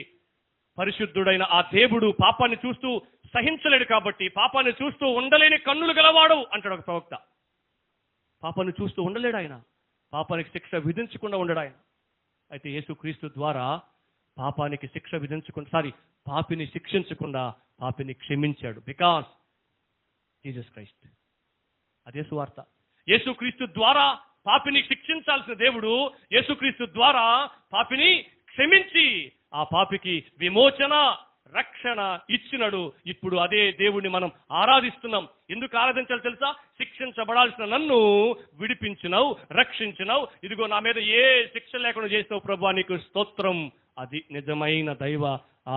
పరిశుద్ధుడైన ఆ దేవుడు పాపాన్ని చూస్తూ సహించలేడు కాబట్టి, పాపాన్ని చూస్తూ ఉండలేని కన్నులు గలవాడు అంటాడు ఒక ప్రవక్త. పాపాన్ని చూస్తూ ఉండలేడు ఆయన. పాపానికి శిక్ష విధించకుండా ఉండడు ఆయన. అయితే యేసుక్రీస్తు ద్వారా పాపానికి శిక్ష పాపిని శిక్షించకుండా పాపిని క్షమించాడు. Because Jesus Christ. అదే సువార్త. యేసుక్రీస్తు ద్వారా పాపిని శిక్షించాల్సిన దేవుడు యేసుక్రీస్తు ద్వారా పాపిని క్షమించి ఆ పాపికి విమోచన, రక్షణ ఇచ్చినాడు. ఇప్పుడు అదే దేవుణ్ణి మనం ఆరాధిస్తున్నాం. ఎందుకు ఆరాధించాలి తెలుసా? శిక్షించబడాల్సిన నన్ను విడిపించినావు, రక్షించినావు. ఇదిగో నా మీద ఏ శిక్ష లేకుండా చేసినావు ప్రభువా, నీకు స్తోత్రం. అది నిజమైన దైవ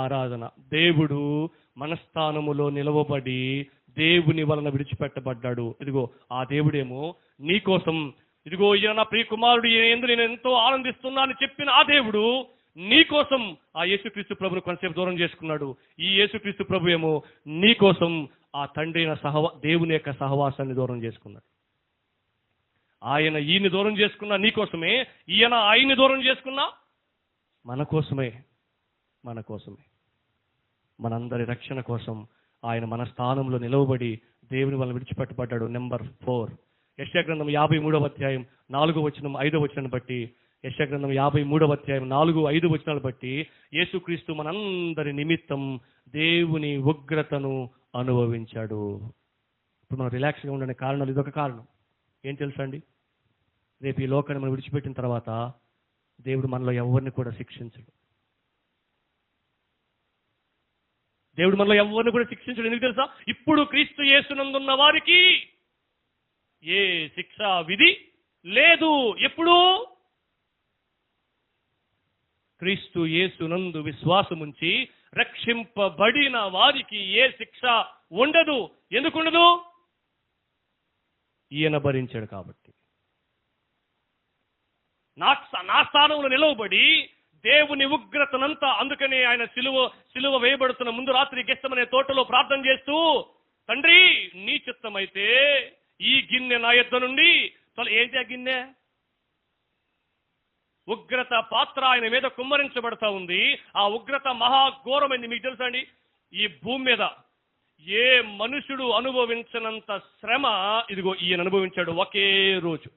ఆరాధన. దేవుడు మనస్థానములో నిలవబడి దేవుని వలన విడిచిపెట్టబడ్డాడు. ఇదిగో ఆ దేవుడేమో నీ కోసం, ఇదిగో ఈయన నా ప్రియ కుమారుడు, ఈయన నేను ఎంతో ఆనందిస్తున్నా అని చెప్పిన ఆ దేవుడు నీ కోసం ఆ యేసుక్రీస్తు ప్రభును కొంతసేపు దూరం చేసుకున్నాడు. ఈ యేసుక్రీస్తు ప్రభు ఏమో నీ కోసం ఆ తండ్రి అయిన దేవుని యొక్క సహవాసాన్ని దూరం చేసుకున్నాడు. ఆయన ఈయన్ని దూరం చేసుకున్నా నీ కోసమే, ఈయన ఆయన్ని దూరం చేసుకున్నా మన కోసమే. మనందరి రక్షణ కోసం ఆయన మన స్థానంలో నిలవబడి దేవుని వల్ల విడిచిపెట్టబడ్డాడు. నెంబర్ 4, యెషయా గ్రంథం 53వ అధ్యాయం 4వ వచనం 5వ వచనం బట్టి, యెషయా గ్రంథం 53వ అధ్యాయం 4, 5 వచనాలు బట్టి యేసుక్రీస్తు మనందరి నిమిత్తం దేవుని ఉగ్రతను అనుభవించాడు. ఇప్పుడు మనం రిలాక్స్గా ఉండడానికి కారణాలు ఇదొక కారణం. ఏం తెలుసా అండి? రేపు ఈ లోకాన్ని మనం విడిచిపెట్టిన తర్వాత దేవుడు మనలో ఎవరిని కూడా శిక్షించడు. ఎందుకు తెలుసా? ఇప్పుడు క్రీస్తు యేసునందున్న వారికి ఏ శిక్షా విధి లేదు. ఎప్పుడు? క్రీస్తు యేసునందు విశ్వాసముంచి రక్షింపబడిన వారికి ఏ శిక్ష ఉండదు. ఎందుకుండదు? ఈయన భరించాడు కాబట్టి. నా స్థానంలో నిలవబడి దేవుని ఉగ్రతనంతా. అందుకని ఆయన సిలువ వేయబడుతున్న ముందు రాత్రి గెత్సెమనే తోటలో ప్రార్థన చేస్తూ, తండ్రి నీ చిత్తమైతే ఈ గిన్నె నా యొద్ద నుండి ఏంటి ఆ గిన్నె? ఉగ్రత పాత్ర ఆయన మీద కుమ్మరించబడతా ఉంది. ఆ ఉగ్రత మహాఘోరమైంది. మీకు తెలుసా అండి, ఈ భూమి మీద ఏ మనుషుడు అనుభవించినంత శ్రమ ఇదిగో ఈయన అనుభవించాడు ఒకే రోజు.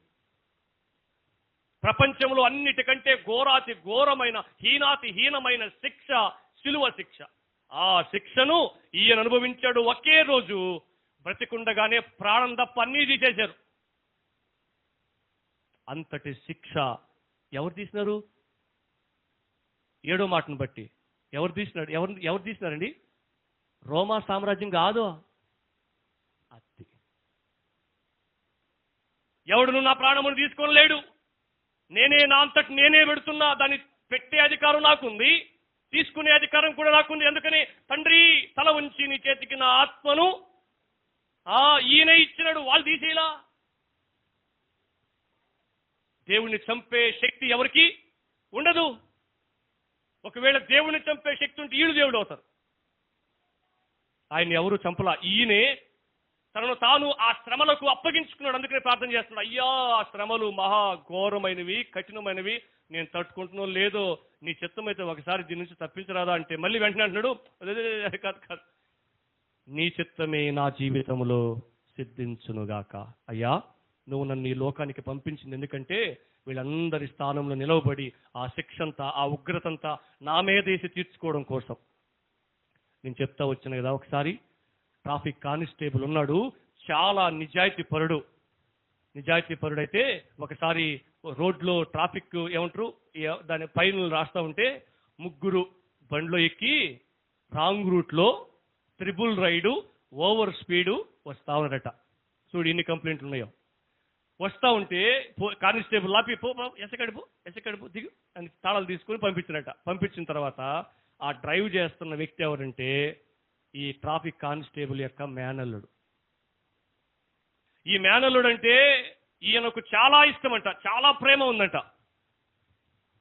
ప్రపంచంలో అన్నిటికంటే ఘోరాతి ఘోరమైన హీనాతి హీనమైన శిక్ష శిలువ శిక్ష. ఆ శిక్షను ఈయన అనుభవించాడు ఒకే రోజు. బ్రతికుండగానే ప్రాణం తప్ప అన్నీ తీసేశారు. అంతటి శిక్ష ఎవరు తీసినారు? 7వ మాటను బట్టి ఎవరు తీసినారండి? రోమా సామ్రాజ్యం కాదు. అత్తి ఎవడును నా ప్రాణమును తీసుకోలేడు. నేనే నా అంతటి నేనే పెడుతున్నా. దాన్ని పెట్టే అధికారం నాకుంది, తీసుకునే అధికారం కూడా నాకుంది. అందుకని తండ్రి తల ఉంచి నీ చేతికి నా ఆత్మను ఈయన ఇచ్చినాడు, వాళ్ళు తీసేలా. దేవుణ్ణి చంపే శక్తి ఎవరికి ఉండదు. ఒకవేళ దేవుణ్ణి చంపే శక్తి ఉంటే ఈడు దేవుడు అవుతారు. ఆయన ఎవరు చంపలా. ఈయనే తనను తాను ఆ శ్రమలకు అప్పగించుకున్నాడు. అందుకనే ప్రార్థన చేస్తున్నాడు, అయ్యా ఆ శ్రమలు మహా ఘోరమైనవి, కఠినమైనవి, నేను తట్టుకుంటున్నాను, లేదో నీ చిత్తమైతే ఒకసారి దీని నుంచి తప్పించరాదా అంటే మళ్ళీ వెంటనే అంటున్నాడు, కాదు, నీ చిత్తమే నా జీవితంలో సిద్ధించునుగాక. అయ్యా నువ్వు నన్ను ఈ లోకానికి పంపించింది ఎందుకంటే వీళ్ళందరి స్థానంలో నిలవబడి ఆ శిక్షంతా ఆ ఉగ్రతంతా నా మీదేసి తీర్చుకోవడం కోసం. నేను చెప్తా వచ్చాను కదా, ఒకసారి ట్రాఫిక్ కానిస్టేబుల్ ఉన్నాడు, చాలా నిజాయితీ పరుడైతే ఒకసారి రోడ్లో ట్రాఫిక్ ఏమంటారు దాని పైన రాస్తా ఉంటే ముగ్గురు బండ్లో ఎక్కి రాంగ్ రూట్లో ట్రిపుల్ రైడు ఓవర్ స్పీడు వస్తా ఉన్నారట. చూడు ఎన్ని కంప్లైంట్లు ఉన్నాయో. వస్తా ఉంటే కానిస్టేబుల్ లాపి ఎసకడుపు దిగు అని తాళాలు తీసుకుని పంపించినట్ట. పంపించిన తర్వాత ఆ డ్రైవ్ చేస్తున్న వ్యక్తి ఎవరంటే ఈ ట్రాఫిక్ కానిస్టేబుల్ యొక్క మేనల్లుడు. ఈ మేనల్లుడు అంటే ఈయనకు చాలా ఇష్టమంట, చాలా ప్రేమ ఉందంట.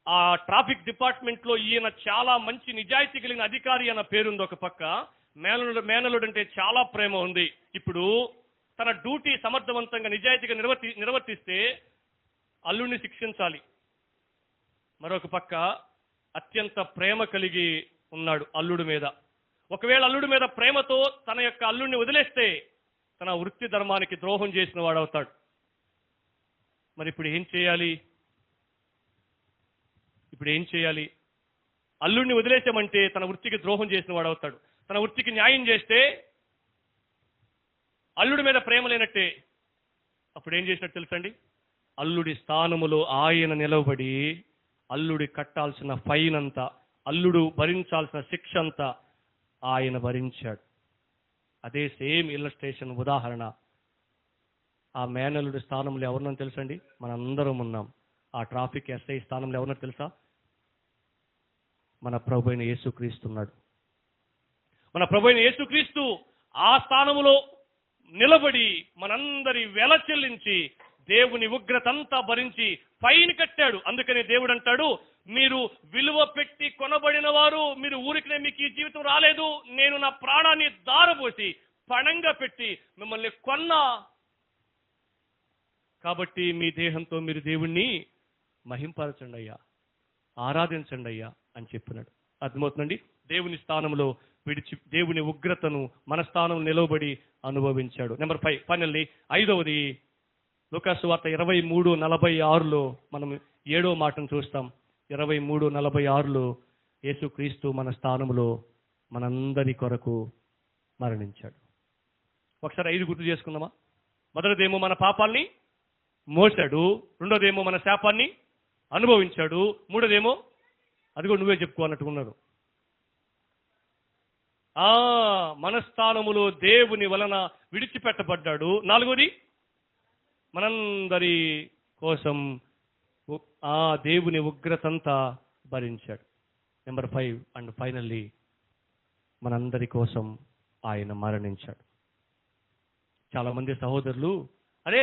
ఆ ట్రాఫిక్ డిపార్ట్మెంట్ లో ఈయన చాలా మంచి నిజాయితీ కలిగిన అధికారి అన్న పేరుంది ఒక పక్క. మేనల్లుడు అంటే చాలా ప్రేమ ఉంది. ఇప్పుడు తన డ్యూటీ సమర్థవంతంగా నిజాయితీగా నిర్వర్తిస్తే అల్లుడిని శిక్షించాలి. మరొక పక్క అత్యంత ప్రేమ కలిగి ఉన్నాడు అల్లుడి మీద. ఒకవేళ అల్లుడి మీద ప్రేమతో తన యొక్క అల్లుడిని వదిలేస్తే తన వృత్తి ధర్మానికి ద్రోహం చేసిన వాడవుతాడు. మరి ఇప్పుడు ఏం చేయాలి? అల్లుడిని వదిలేసామంటే తన వృత్తికి ద్రోహం చేసిన వాడవుతాడు. తన వృత్తికి న్యాయం చేస్తే అల్లుడి మీద ప్రేమ లేనట్టే. అప్పుడు ఏం చేసినట్టు తెలుసండి, అల్లుడి స్థానములో ఆయన నిలవబడి అల్లుడి కట్టాల్సిన ఫైన్ అంతా, అల్లుడు భరించాల్సిన శిక్ష అంతా ఆయన భరించాడు. అదే సేమ్ ఇల్లస్ట్రేషన్ ఉదాహరణ. ఆ మేనల్లుడి స్థానంలో ఎవరినో తెలుసండి, మనందరం ఉన్నాం. ఆ ట్రాఫిక్ ఎస్ఐ స్థానంలో ఎవరినో తెలుసా? మన ప్రభు అయిన యేసుక్రీస్తు ఉన్నాడు. మన ప్రభు అయిన యేసుక్రీస్తు ఆ స్థానములో నిలబడి మనందరి వెల చెల్లించి దేవుని ఉగ్రతంతా భరించి ఫైన్ కట్టాడు. అందుకని దేవుడు అంటాడు, మీరు విలువ పెట్టి కొనబడిన వారు, మీరు ఊరికినే మీకు ఈ జీవితం రాలేదు, నేను నా ప్రాణాన్ని దారబోసి పణంగా పెట్టి మిమ్మల్ని కొన్నా. కాబట్టి మీ దేహంతో మీరు దేవుణ్ణి మహింపరచండి అయ్యా, ఆరాధించండి అయ్యా అని చెప్పినాడు. అర్థమవుతుందండి? దేవుని స్థానంలో విడిచి దేవుని ఉగ్రతను మన స్థానం నిలవబడి అనుభవించాడు. నెంబర్ 5 ఫైనల్లీ 5వది లూకా సువార్త 23:46లో మనం 7వ మాటను చూస్తాం. 23:46లో యేసుక్రీస్తు మన స్థానంలో మనందరి కొరకు మరణించాడు. ఒకసారి 5 గుర్తు చేసుకుందామా? మొదటిదేమో మన పాపాల్ని మోసాడు, రెండోదేమో మన శాపాన్ని అనుభవించాడు, మూడోదేమో అది కూడా నువ్వే చెప్పుకోనట్టుకున్నాడు, మన స్థానములో దేవుని వలన విడిచిపెట్టబడ్డాడు, నాలుగోది మనందరి కోసం దేవుని ఉగ్రతంతా భరించాడు. నెంబర్ 5 అండ్ ఫైనల్లీ మనందరి కోసం ఆయన మరణించాడు. చాలా మంది సహోదరులు, అరే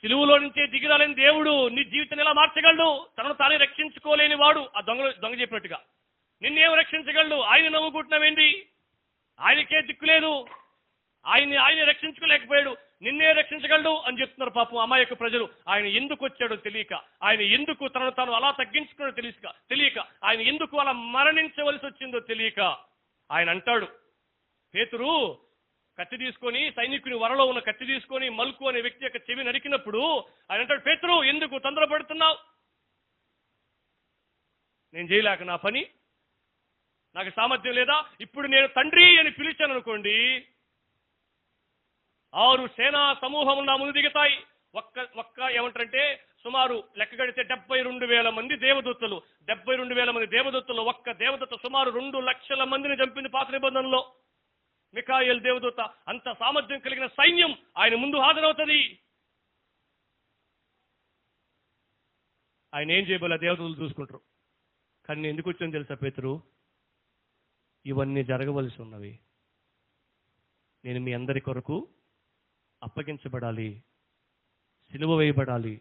సిలువలో నుంచే దిగిరాలేని దేవుడు నీ జీవితాన్ని ఎలా మార్చగలడు? తనను తానే రక్షించుకోలేని వాడు, ఆ దొంగ చెప్పినట్టుగా నిన్నేం రక్షించగలడు? ఆయన నవ్వుకుంటున్నావేంటి? ఆయనకే దిక్కు లేదు, ఆయన రక్షించుకోలేకపోయాడు, నిన్నే రక్షించగలడు అని చెప్తున్నారు పాపం అమాయక ప్రజలు. ఆయన ఎందుకు వచ్చాడో తెలియక, ఆయన ఎందుకు తనను తాను అలా తగ్గించుకున్నాడో తెలియక, ఆయన ఎందుకు అలా మరణించవలసి వచ్చిందో తెలియక ఆయన అంటాడు, పేతురు కత్తి తీసుకొని, సైనికుని వరలో ఉన్న కత్తి తీసుకొని మల్కు అనే వ్యక్తి యొక్క చెవి నరికినప్పుడు ఆయన అంటాడు, పేతురు ఎందుకు తొందరపడుతున్నావు? నేను చేయలేక నా పని, నాకు సామర్థ్యం లేదా? ఇప్పుడు నేను తండ్రి అని పిలిచాను అనుకోండి, 6 సేనా సమూహం నా ముందు దిగుతాయి. ఒక్క ఏమంటారంటే సుమారు లెక్క గడితే 72,000 మంది దేవదూతలు. 72,000 మంది దేవదూతలు, ఒక్క దేవదూత సుమారు 2 లక్షల మందిని చంపింది పాత నిబంధనలో. మిఖాయేల్ దేవదూత, అంత సామర్థ్యం కలిగిన సైన్యం ఆయన ముందు హాజరవుతుంది. ఆయన ఏం చేయబోలే, దేవదూతలు చూసుకుంటారు. కానీ నేను ఎందుకు వచ్చాను తెలుసా పేతురు? ఇవన్నీ జరగవలసి ఉన్నవి. నేను మీ అందరి కొరకు అప్పగించబడాలి, సిలువ వేయబడాలి,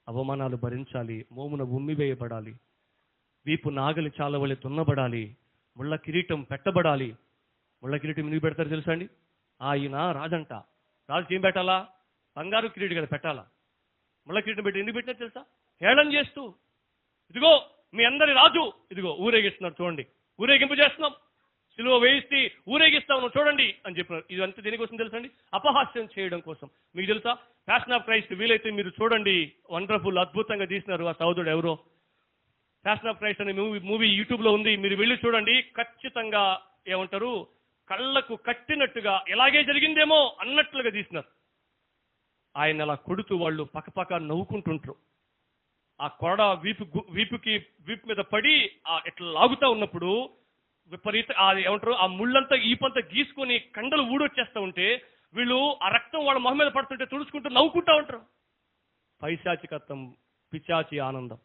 అవమానాలు భరించాలి, మోమున ఉమ్మి వేయబడాలి, వీపు నాగలి చాలవలి దున్నబడాలి, ముళ్ళ కిరీటం పెట్టబడాలి. ముళ్ళ కిరీటం ఎందుకు పెడతారు తెలుసా అండి? ఆయన రాజంట, రాజు ఏం పెట్టాలా? బంగారు కిరీటం కదా పెట్టాలా. ముళ్ళ కిరీటం పెట్టి ఎందుకు పెట్టినా తెలుసా? హేళన చేస్తూ, ఇదిగో మీ అందరి రాజు, ఇదిగో ఊరేగిస్తున్నారు చూడండి, ఊరేగింపు చేస్తున్నాం, సిలువ వేయిస్తే ఊరేగిస్తాము చూడండి అని చెప్పినారు. ఇదంతా దేనికోసం తెలుసా అండి? అపహాస్యం చేయడం కోసం. మీకు తెలుసా, ప్యాషన్ ఆఫ్ క్రైస్ట్ వీలైతే మీరు చూడండి, వండర్ఫుల్, అద్భుతంగా తీసినారు. ఆ సహోదరుడు ఎవరో, ప్యాషన్ ఆఫ్ క్రైస్ట్ అనే మూవీ యూట్యూబ్లో ఉంది, మీరు వెళ్ళి చూడండి. ఖచ్చితంగా ఏమంటారు, కళ్ళకు కట్టినట్టుగా ఇలాగే జరిగిందేమో అన్నట్లుగా తీసినారు. ఆయన అలా కొడుతూ వాళ్ళు పక్కపక్క నవ్వుకుంటుంటారు. ఆ కొరడ వీపు మీద పడి ఇట్లా లాగుతూ ఉన్నప్పుడు విపరీత ఏమంటారు, ఆ ముళ్ళంతా ఈపంతా గీసుకొని కండలు ఊడొచ్చేస్తూ ఉంటే వీళ్ళు ఆ రక్తం వాళ్ళ మొహం మీద పడుతుంటే తుడుచుకుంటూ నవ్వుకుంటూ ఉంటారు. పైశాచికత్వం, పిశాచి ఆనందం.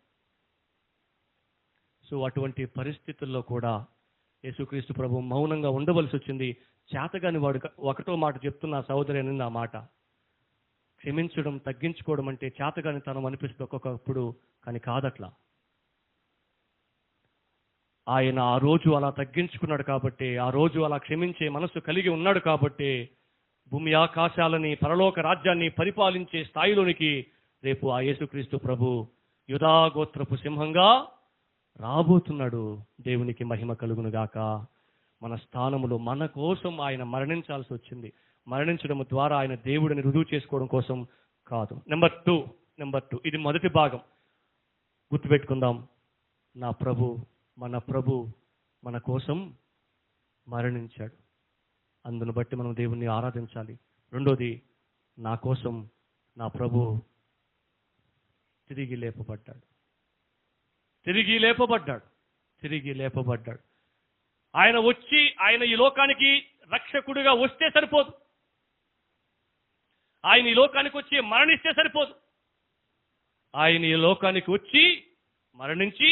సో అటువంటి పరిస్థితుల్లో కూడా యేసుక్రీస్తు ప్రభు మౌనంగా ఉండవలసి వచ్చింది. చేతగాని వాడు ఒకటో మాట చెప్తున్న సహోదరి అని ఆ మాట, క్షమించడం, తగ్గించుకోవడం అంటే చేతగాని తనం అనిపిస్తుంది ఒక్కొక్కప్పుడు, కానీ కాదట్లా. ఆయన ఆ రోజు అలా తగ్గించుకున్నాడు కాబట్టి, ఆ రోజు అలా క్షమించే మనసు కలిగి ఉన్నాడు కాబట్టి భూమి ఆకాశాలని, పరలోక రాజ్యాన్ని పరిపాలించే స్థాయిలోనికి రేపు ఆ యేసుక్రీస్తు ప్రభు యూదా గోత్రపు సింహంగా రాబోతున్నాడు. దేవునికి మహిమ కలుగును గాక. మన స్థానములో మన కోసం ఆయన మరణించాల్సి వచ్చింది. మరణించడం ద్వారా ఆయన దేవుడిని రుజువు చేసుకోవడం కోసం కాదు. నెంబర్ టూ, ఇది మొదటి భాగం. గుర్తుపెట్టుకుందాం, నా ప్రభు, మన ప్రభు మన కోసం మరణించాడు. అందును బట్టి మనం దేవుణ్ణి ఆరాధించాలి. రెండోది, నా కోసం నా ప్రభు తిరిగి లేపబడ్డాడు. ఆయన వచ్చి, ఆయన ఈ లోకానికి రక్షకుడిగా వస్తే సరిపోదు, ఆయన ఈ లోకానికి వచ్చి మరణిస్తే సరిపోదు. ఆయన ఈ లోకానికి వచ్చి మరణించి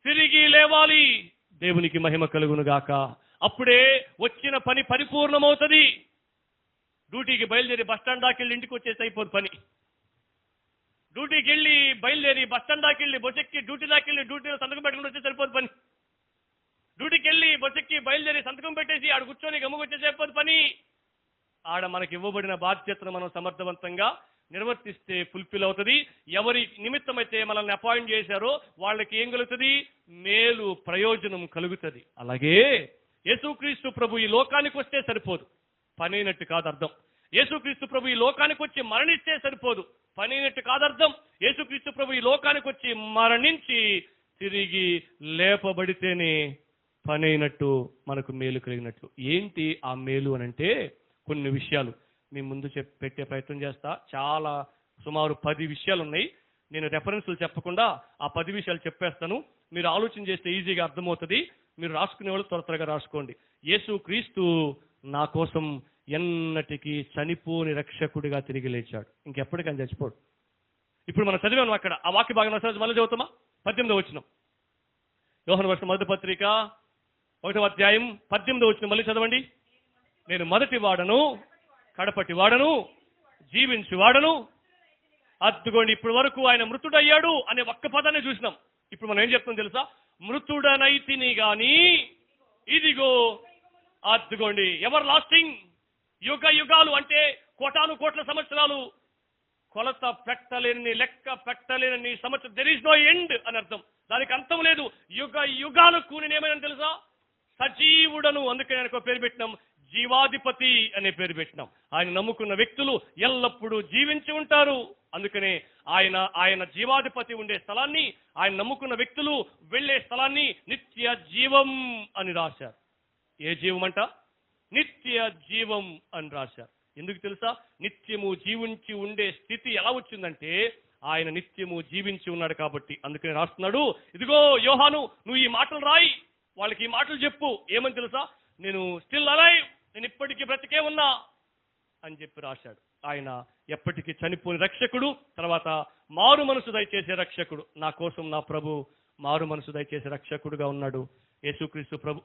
తిరిగి లేవాలి. దేవునికి మహిమ కలుగును గాక. అప్పుడే వచ్చిన పని పరిపూర్ణమవుతుంది. డ్యూటీకి బయలుదేరి బస్టాండ్ దాకెళ్ళి ఇంటికి వచ్చేసి అయిపోదు పని. డ్యూటీకి వెళ్ళి బయలుదేరి బస్టాండ్ దాకెళ్ళి బొచ్చెక్కి డ్యూటీ దాకెళ్ళి డ్యూటీలో సంతకం పెట్టుకుని వచ్చే సరిపోదు పని. డ్యూటీకి వెళ్ళి బొచ్చెక్కి బయలుదేరి సంతకం పెట్టేసి ఆడ కూర్చొని గమ్ముకొచ్చే సరిపోదు పని. ఆడ మనకి ఇవ్వబడిన బాధ్యతను మనం సమర్థవంతంగా నిర్వర్తిస్తే ఫుల్ఫిల్ అవుతుంది. ఎవరి నిమిత్తమైతే మనల్ని అపాయింట్ చేశారో వాళ్ళకి ఏం కలుగుతుంది? మేలు, ప్రయోజనం కలుగుతుంది. అలాగే యేసుక్రీస్తు ప్రభు ఈ లోకానికి వస్తే సరిపోదు, పనైనట్టు కాదు అర్థం. యేసుక్రీస్తు ప్రభు ఈ లోకానికి వచ్చి మరణిస్తే సరిపోదు, పనైనట్టు కాదు అర్థం. యేసుక్రీస్తు ప్రభు ఈ లోకానికి వచ్చి మరణించి తిరిగి లేపబడితేనే పనైనట్టు, మనకు మేలు కలిగినట్లు. ఏంటి ఆ మేలు అని అంటే, కొన్ని విషయాలు మీ ముందు పెట్టే ప్రయత్నం చేస్తా. చాలా సుమారు 10 విషయాలు ఉన్నాయి. నేను రెఫరెన్స్లు చెప్పకుండా ఆ 10 విషయాలు చెప్పేస్తాను. మీరు ఆలోచన చేస్తే ఈజీగా అర్థమవుతుంది. మీరు రాసుకునే వాళ్ళు త్వరగా రాసుకోండి. యేసుక్రీస్తు నా కోసం ఎన్నటికీ చనిపోని రక్షకుడిగా తిరిగి లేచాడు. ఇంకెప్పటికని చచ్చిపోడు. ఇప్పుడు మనం చదివాను అక్కడ ఆ వాక్య భాగం మళ్ళీ చదువుతామా? 18వ వచనం, యోహాను రాసిన మొదటి పత్రిక 1వ అధ్యాయం 18వ వచనం మళ్ళీ చదవండి. నేను మొదటి వాడను, కడపటి వాడను, జీవించు వాడను, అద్దుకోండి, ఇప్పటి వరకు ఆయన మృతుడయ్యాడు అనే ఒక్క పదాన్ని చూసినాం. ఇప్పుడు మనం ఏం చెప్తాం తెలుసా? మృతుడనైతిని గాని ఇదిగో అద్దుకోండి. ఎవర్ లాస్టింగ్, యుగ యుగాలు అంటే కోటాను కోట్ల సంవత్సరాలు, కొలత పెట్టలేని, లెక్క పెట్టలేని సంవత్సరం. దెర్ ఈస్ నో ఎండ్ అని అర్థం. దానికి అంతం లేదు. యుగ యుగాలకు నేను ఏమైనా తెలుసా? సజీవుడను. అందుకే ఆయనకు పేరు పెట్టినాం, జీవాధిపతి అనే పేరు పెట్టినాం. ఆయన నమ్ముకున్న వ్యక్తులు ఎల్లప్పుడూ జీవించి ఉంటారు. అందుకనే ఆయన జీవాధిపతి ఉండే స్థలాన్ని, ఆయన నమ్ముకున్న వ్యక్తులు వెళ్లే స్థలాన్ని నిత్య జీవం అని రాశారు. ఏ జీవం అంట? నిత్య జీవం అని రాశారు. ఎందుకు తెలుసా? నిత్యము జీవించి ఉండే స్థితి ఎలా వచ్చిందంటే ఆయన నిత్యము జీవించి ఉన్నాడు కాబట్టి. అందుకని రాస్తున్నాడు, ఇదిగో యోహాను, నువ్వు ఈ మాటలు రాయి, వాళ్ళకి ఈ మాటలు చెప్పు. ఏమని తెలుసా? నేను స్టిల్ అలైవ్, నేను ఇప్పటికీ బ్రతికే ఉన్నా అని చెప్పి రాశాడు. ఆయన ఎప్పటికీ చనిపోని రక్షకుడు, తర్వాత మారు మనసు దయచేసే రక్షకుడు. నా కోసం నా ప్రభు మారు మనసు దయచేసే రక్షకుడుగా ఉన్నాడు యేసుక్రీస్తు ప్రభు.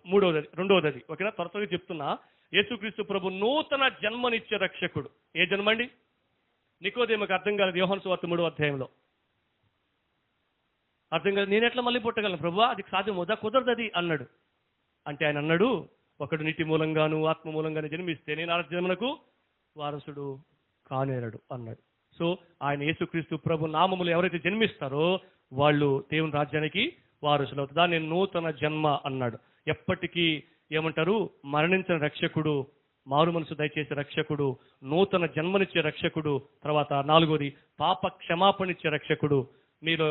రెండవది ఓకేనా, త్వరగా చెప్తున్నా. యేసుక్రీస్తు ప్రభు నూతన జన్మనిచ్చే రక్షకుడు. ఏ జన్మండి? నికోదేముకు అర్థం కాలేదు యోహాను సువార్త 3వ అధ్యాయంలో. అర్థం కాదు, నేను ఎట్లా మళ్ళీ పుట్టగలను ప్రభువా, అది సాధ్యం వద్దా, కుదరదు అది అన్నాడు. అంటే ఆయన అన్నాడు, ఒకడు నీటి మూలంగాను ఆత్మ మూలంగాను జన్మిస్తే నేను ఆ జన్మనకు వారసుడు కానేరడు అన్నాడు. సో ఆయన యేసుక్రీస్తు ప్రభు నామములు ఎవరైతే జన్మిస్తారో వాళ్ళు దేవుని రాజ్యానికి వారసులు అవుతారు. దాన్ని నూతన జన్మ అన్నాడు. ఎప్పటికీ ఏమంటారు? మరణించిన రక్షకుడు, మారు మనసు దయచేసే రక్షకుడు, నూతన జన్మనిచ్చే రక్షకుడు. తర్వాత 4వది పాప క్షమాపణిచ్చే రక్షకుడు. మీరు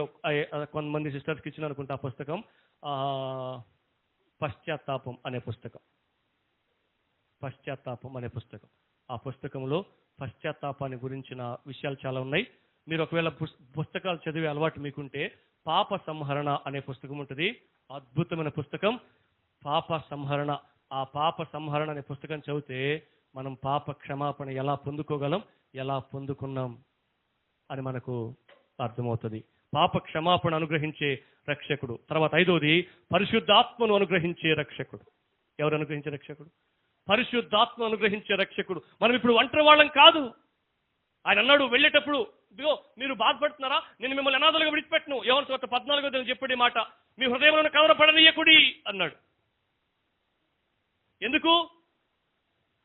కొంతమంది సిస్టర్స్కి ఇచ్చిన అనుకుంటా ఆ పుస్తకం, పశ్చాత్తాపం అనే పుస్తకం. పశ్చాత్తాపం అనే పుస్తకం. ఆ పుస్తకంలో పశ్చాత్తాపాన్ని గురించిన విషయాలు చాలా ఉన్నాయి. మీరు ఒకవేళ పుస్తకాలు చదివే అలవాటు మీకుంటే పాప సంహరణ అనే పుస్తకం ఉంటుంది. అద్భుతమైన పుస్తకం, పాప సంహరణ. ఆ పాప సంహరణ అనే పుస్తకం చదివితే మనం పాప క్షమాపణ ఎలా పొందుకోగలం, ఎలా పొందుకున్నాం అని మనకు అర్థమవుతుంది. పాప క్షమాపణ అనుగ్రహించే రక్షకుడు. తర్వాత 5వది పరిశుద్ధాత్మను అనుగ్రహించే రక్షకుడు. ఎవరు అనుగ్రహించే రక్షకుడు? పరిశుద్ధాత్మ అనుగ్రహించే రక్షకుడు. మనం ఇప్పుడు ఒంటరి వాళ్ళం కాదు. ఆయన అన్నాడు వెళ్ళేటప్పుడు, ఇదిగో మీరు బాధపడుతున్నారా, నేను మిమ్మల్ని అనాథలుగా విడిచిపెట్టను. యోహాను సువార్త 14వ చెప్పే మాట, మీ హృదయంలో కలవరపడనీయకుడి అన్నాడు. ఎందుకు?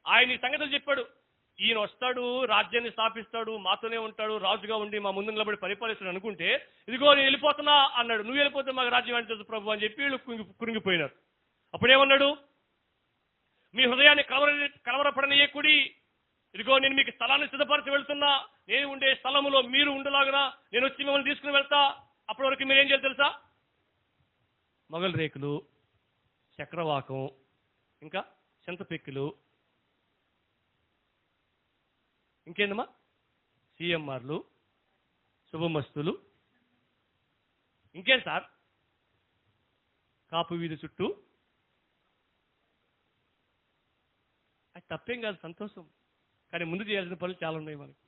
ఆయన ఈ సంగతులు చెప్పాడు. ఈయన వస్తాడు, రాజ్యాన్ని స్థాపిస్తాడు, మాతోనే ఉంటాడు, రాజుగా ఉండి మా ముందు నిలబడి పరిపాలిస్తాడు అనుకుంటే, ఇదిగో నేను వెళ్ళిపోతున్నా అన్నాడు. నువ్వు వెళ్ళిపోతే మాకు రాజ్యం అంటే ప్రభు అని చెప్పి వీళ్ళు కురింగిపోయినారు. అప్పుడేమన్నాడు? మీ హృదయాన్ని కలవరపడనీయకుడి, ఇదిగో నేను మీకు స్థలాన్ని సిద్ధపరిచి వెళ్తున్నా, నేను ఉండే స్థలములో మీరు ఉండలాగునా నేను వచ్చి మిమ్మల్ని తీసుకుని వెళ్తా. అప్పటి వరకు మీరు ఏం చేయాలి తెలుసా? మొగలు రేకులు, చక్రవాకం, ఇంకా చింతపెక్కులు, ఇంకేందమ్మా, సిఎంఆర్లు, శుభమస్తులు, ఇంకేం సార్, కాపు వీధి చుట్టూ. అది తప్పేం కాదు, సంతోషం. కానీ ముందు చేయాల్సిన పనులు చాలా ఉన్నాయి మనకి.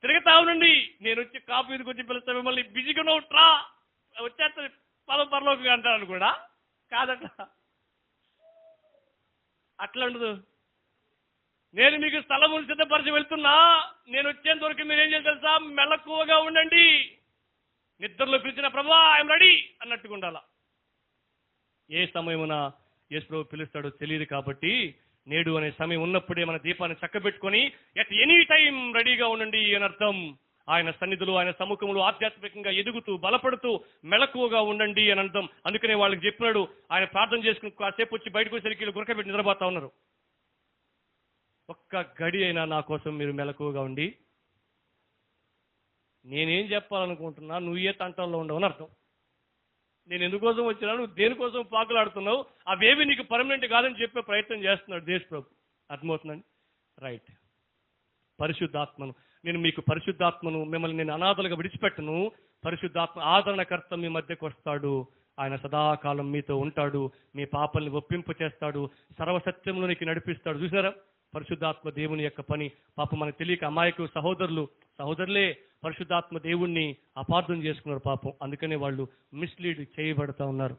తిరుగుతా ఉండండి, నేను వచ్చి కాపు వీధికి వచ్చి పిలుస్తా మిమ్మల్ని, బిజీగా ట్రా వచ్చేస్తుంది పదం పరలోకి అంటాను కూడా కాదట. అట్లా ఉండదు. నేను మీకు స్థలము సిద్ధపరిచి వెళ్తున్నా, నేను వచ్చేంత వరకు మీరేం చేయాలి తెలుసా? మెలకువగా ఉండండి. నిద్రలో పిలిచిన ప్రభువా ఐఎమ్ రెడీ అన్నట్టుగా ఉండాల. ఏ సమయమున యేసు ప్రభు పిలుస్తాడో తెలియదు కాబట్టి నేడు అనే సమయం ఉన్నప్పుడే మన దీపాన్ని చక్కబెట్టుకొని ఎట్ ఎనీ టైం రెడీగా ఉండండి అని అర్థం. ఆయన సన్నిధిలో, ఆయన సముఖంలో ఆధ్యాత్మికంగా ఎదుగుతూ బలపడుతూ మెలకువగా ఉండండి అని అర్థం. అందుకనే వాళ్ళకి చెప్పినాడు, ఆయన ప్రార్థన చేసుకుని కాసేపు వచ్చి బయటకు వచ్చేసరికి గురకబెట్టి నిద్రపోతా ఉన్నారు. ఒక్క గడి అయినా నా కోసం మీరు మెలకువగా ఉండి, నేనేం చెప్పాలనుకుంటున్నా నువ్వు ఏ తంటల్లో ఉండవు అని అర్థం. నేను ఎందుకోసం వచ్చినా, నువ్వు దేనికోసం పాకులాడుతున్నావు, అవేవి నీకు పర్మనెంట్ కాదని చెప్పే ప్రయత్నం చేస్తున్నాడు దేశ ప్రభు. అర్థమవుతుందండి? రైట్. పరిశుద్ధాత్మను, నేను మీకు పరిశుద్ధాత్మను, మిమ్మల్ని నేను అనాథలుగా విడిచిపెట్టను. పరిశుద్ధాత్మ ఆదరణకర్త మీ మధ్యకు వస్తాడు. ఆయన సదాకాలం మీతో ఉంటాడు, మీ పాపల్ని ఒప్పింపు చేస్తాడు, సర్వసత్యంలోనికి నడిపిస్తాడు. చూసారా పరిశుద్ధాత్మ దేవుని యొక్క పని? పాపం మనకు తెలియక అమాయకు సహోదరులే పరిశుద్ధాత్మ దేవుణ్ణి అపార్థం చేసుకున్నారు పాపం. అందుకనే వాళ్ళు మిస్లీడ్ చేయబడతా ఉన్నారు.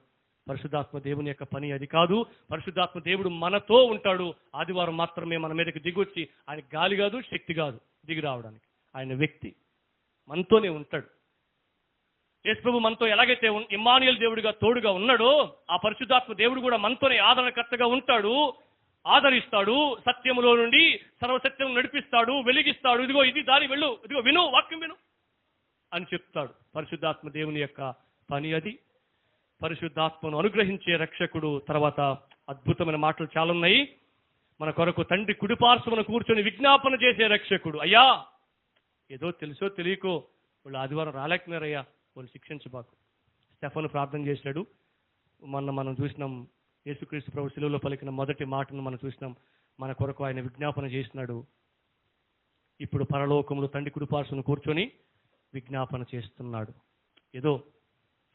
పరిశుద్ధాత్మ దేవుని యొక్క పని అది కాదు. పరిశుద్ధాత్మ దేవుడు మనతో ఉంటాడు. ఆదివారం మాత్రమే మన మీదకి దిగొచ్చి, ఆయన గాలి కాదు, శక్తి కాదు దిగి రావడానికి. ఆయన వ్యక్తి మనతోనే ఉంటాడు. యేసుప్రభు మనతో ఎలాగైతే ఇమ్మానుయేల్ దేవుడిగా తోడుగా ఉన్నాడో, ఆ పరిశుద్ధాత్మ దేవుడు కూడా మనతోనే ఆదరణకర్తగా ఉంటాడు, ఆదరిస్తాడు, సత్యములో నుండి సర్వసత్యం నడిపిస్తాడు, వెలిగిస్తాడు. ఇదిగో ఇది దారి వెళ్ళు, ఇదిగో విను, వాక్యం విను అని చెప్తాడు. పరిశుద్ధాత్మ దేవుని యొక్క పని అది. పరిశుద్ధాత్మను అనుగ్రహించే రక్షకుడు. తర్వాత అద్భుతమైన మాటలు చాలా ఉన్నాయి. మన కొరకు తండ్రి కుడిపార్శ్వమున కూర్చొని విజ్ఞాపన చేసే రక్షకుడు. అయ్యా, ఏదో తెలుసో తెలియకో వాళ్ళు ఆదివారం రాలేకపోయినారయ్యా, వాళ్ళు శిక్షించబాకు. స్టెఫను ప్రార్థన చేశాడు. మొన్న మనం చూసినాం, యేసుక్రీస్తు ప్రభు శిలువలో పలికిన మొదటి మాటను మనం చూసినాం. మన కొరకు ఆయన విజ్ఞాపన చేసినాడు. ఇప్పుడు పరలోకములు తండ్రి కుడిపార్శ్వను కూర్చొని విజ్ఞాపన చేస్తున్నాడు. ఏదో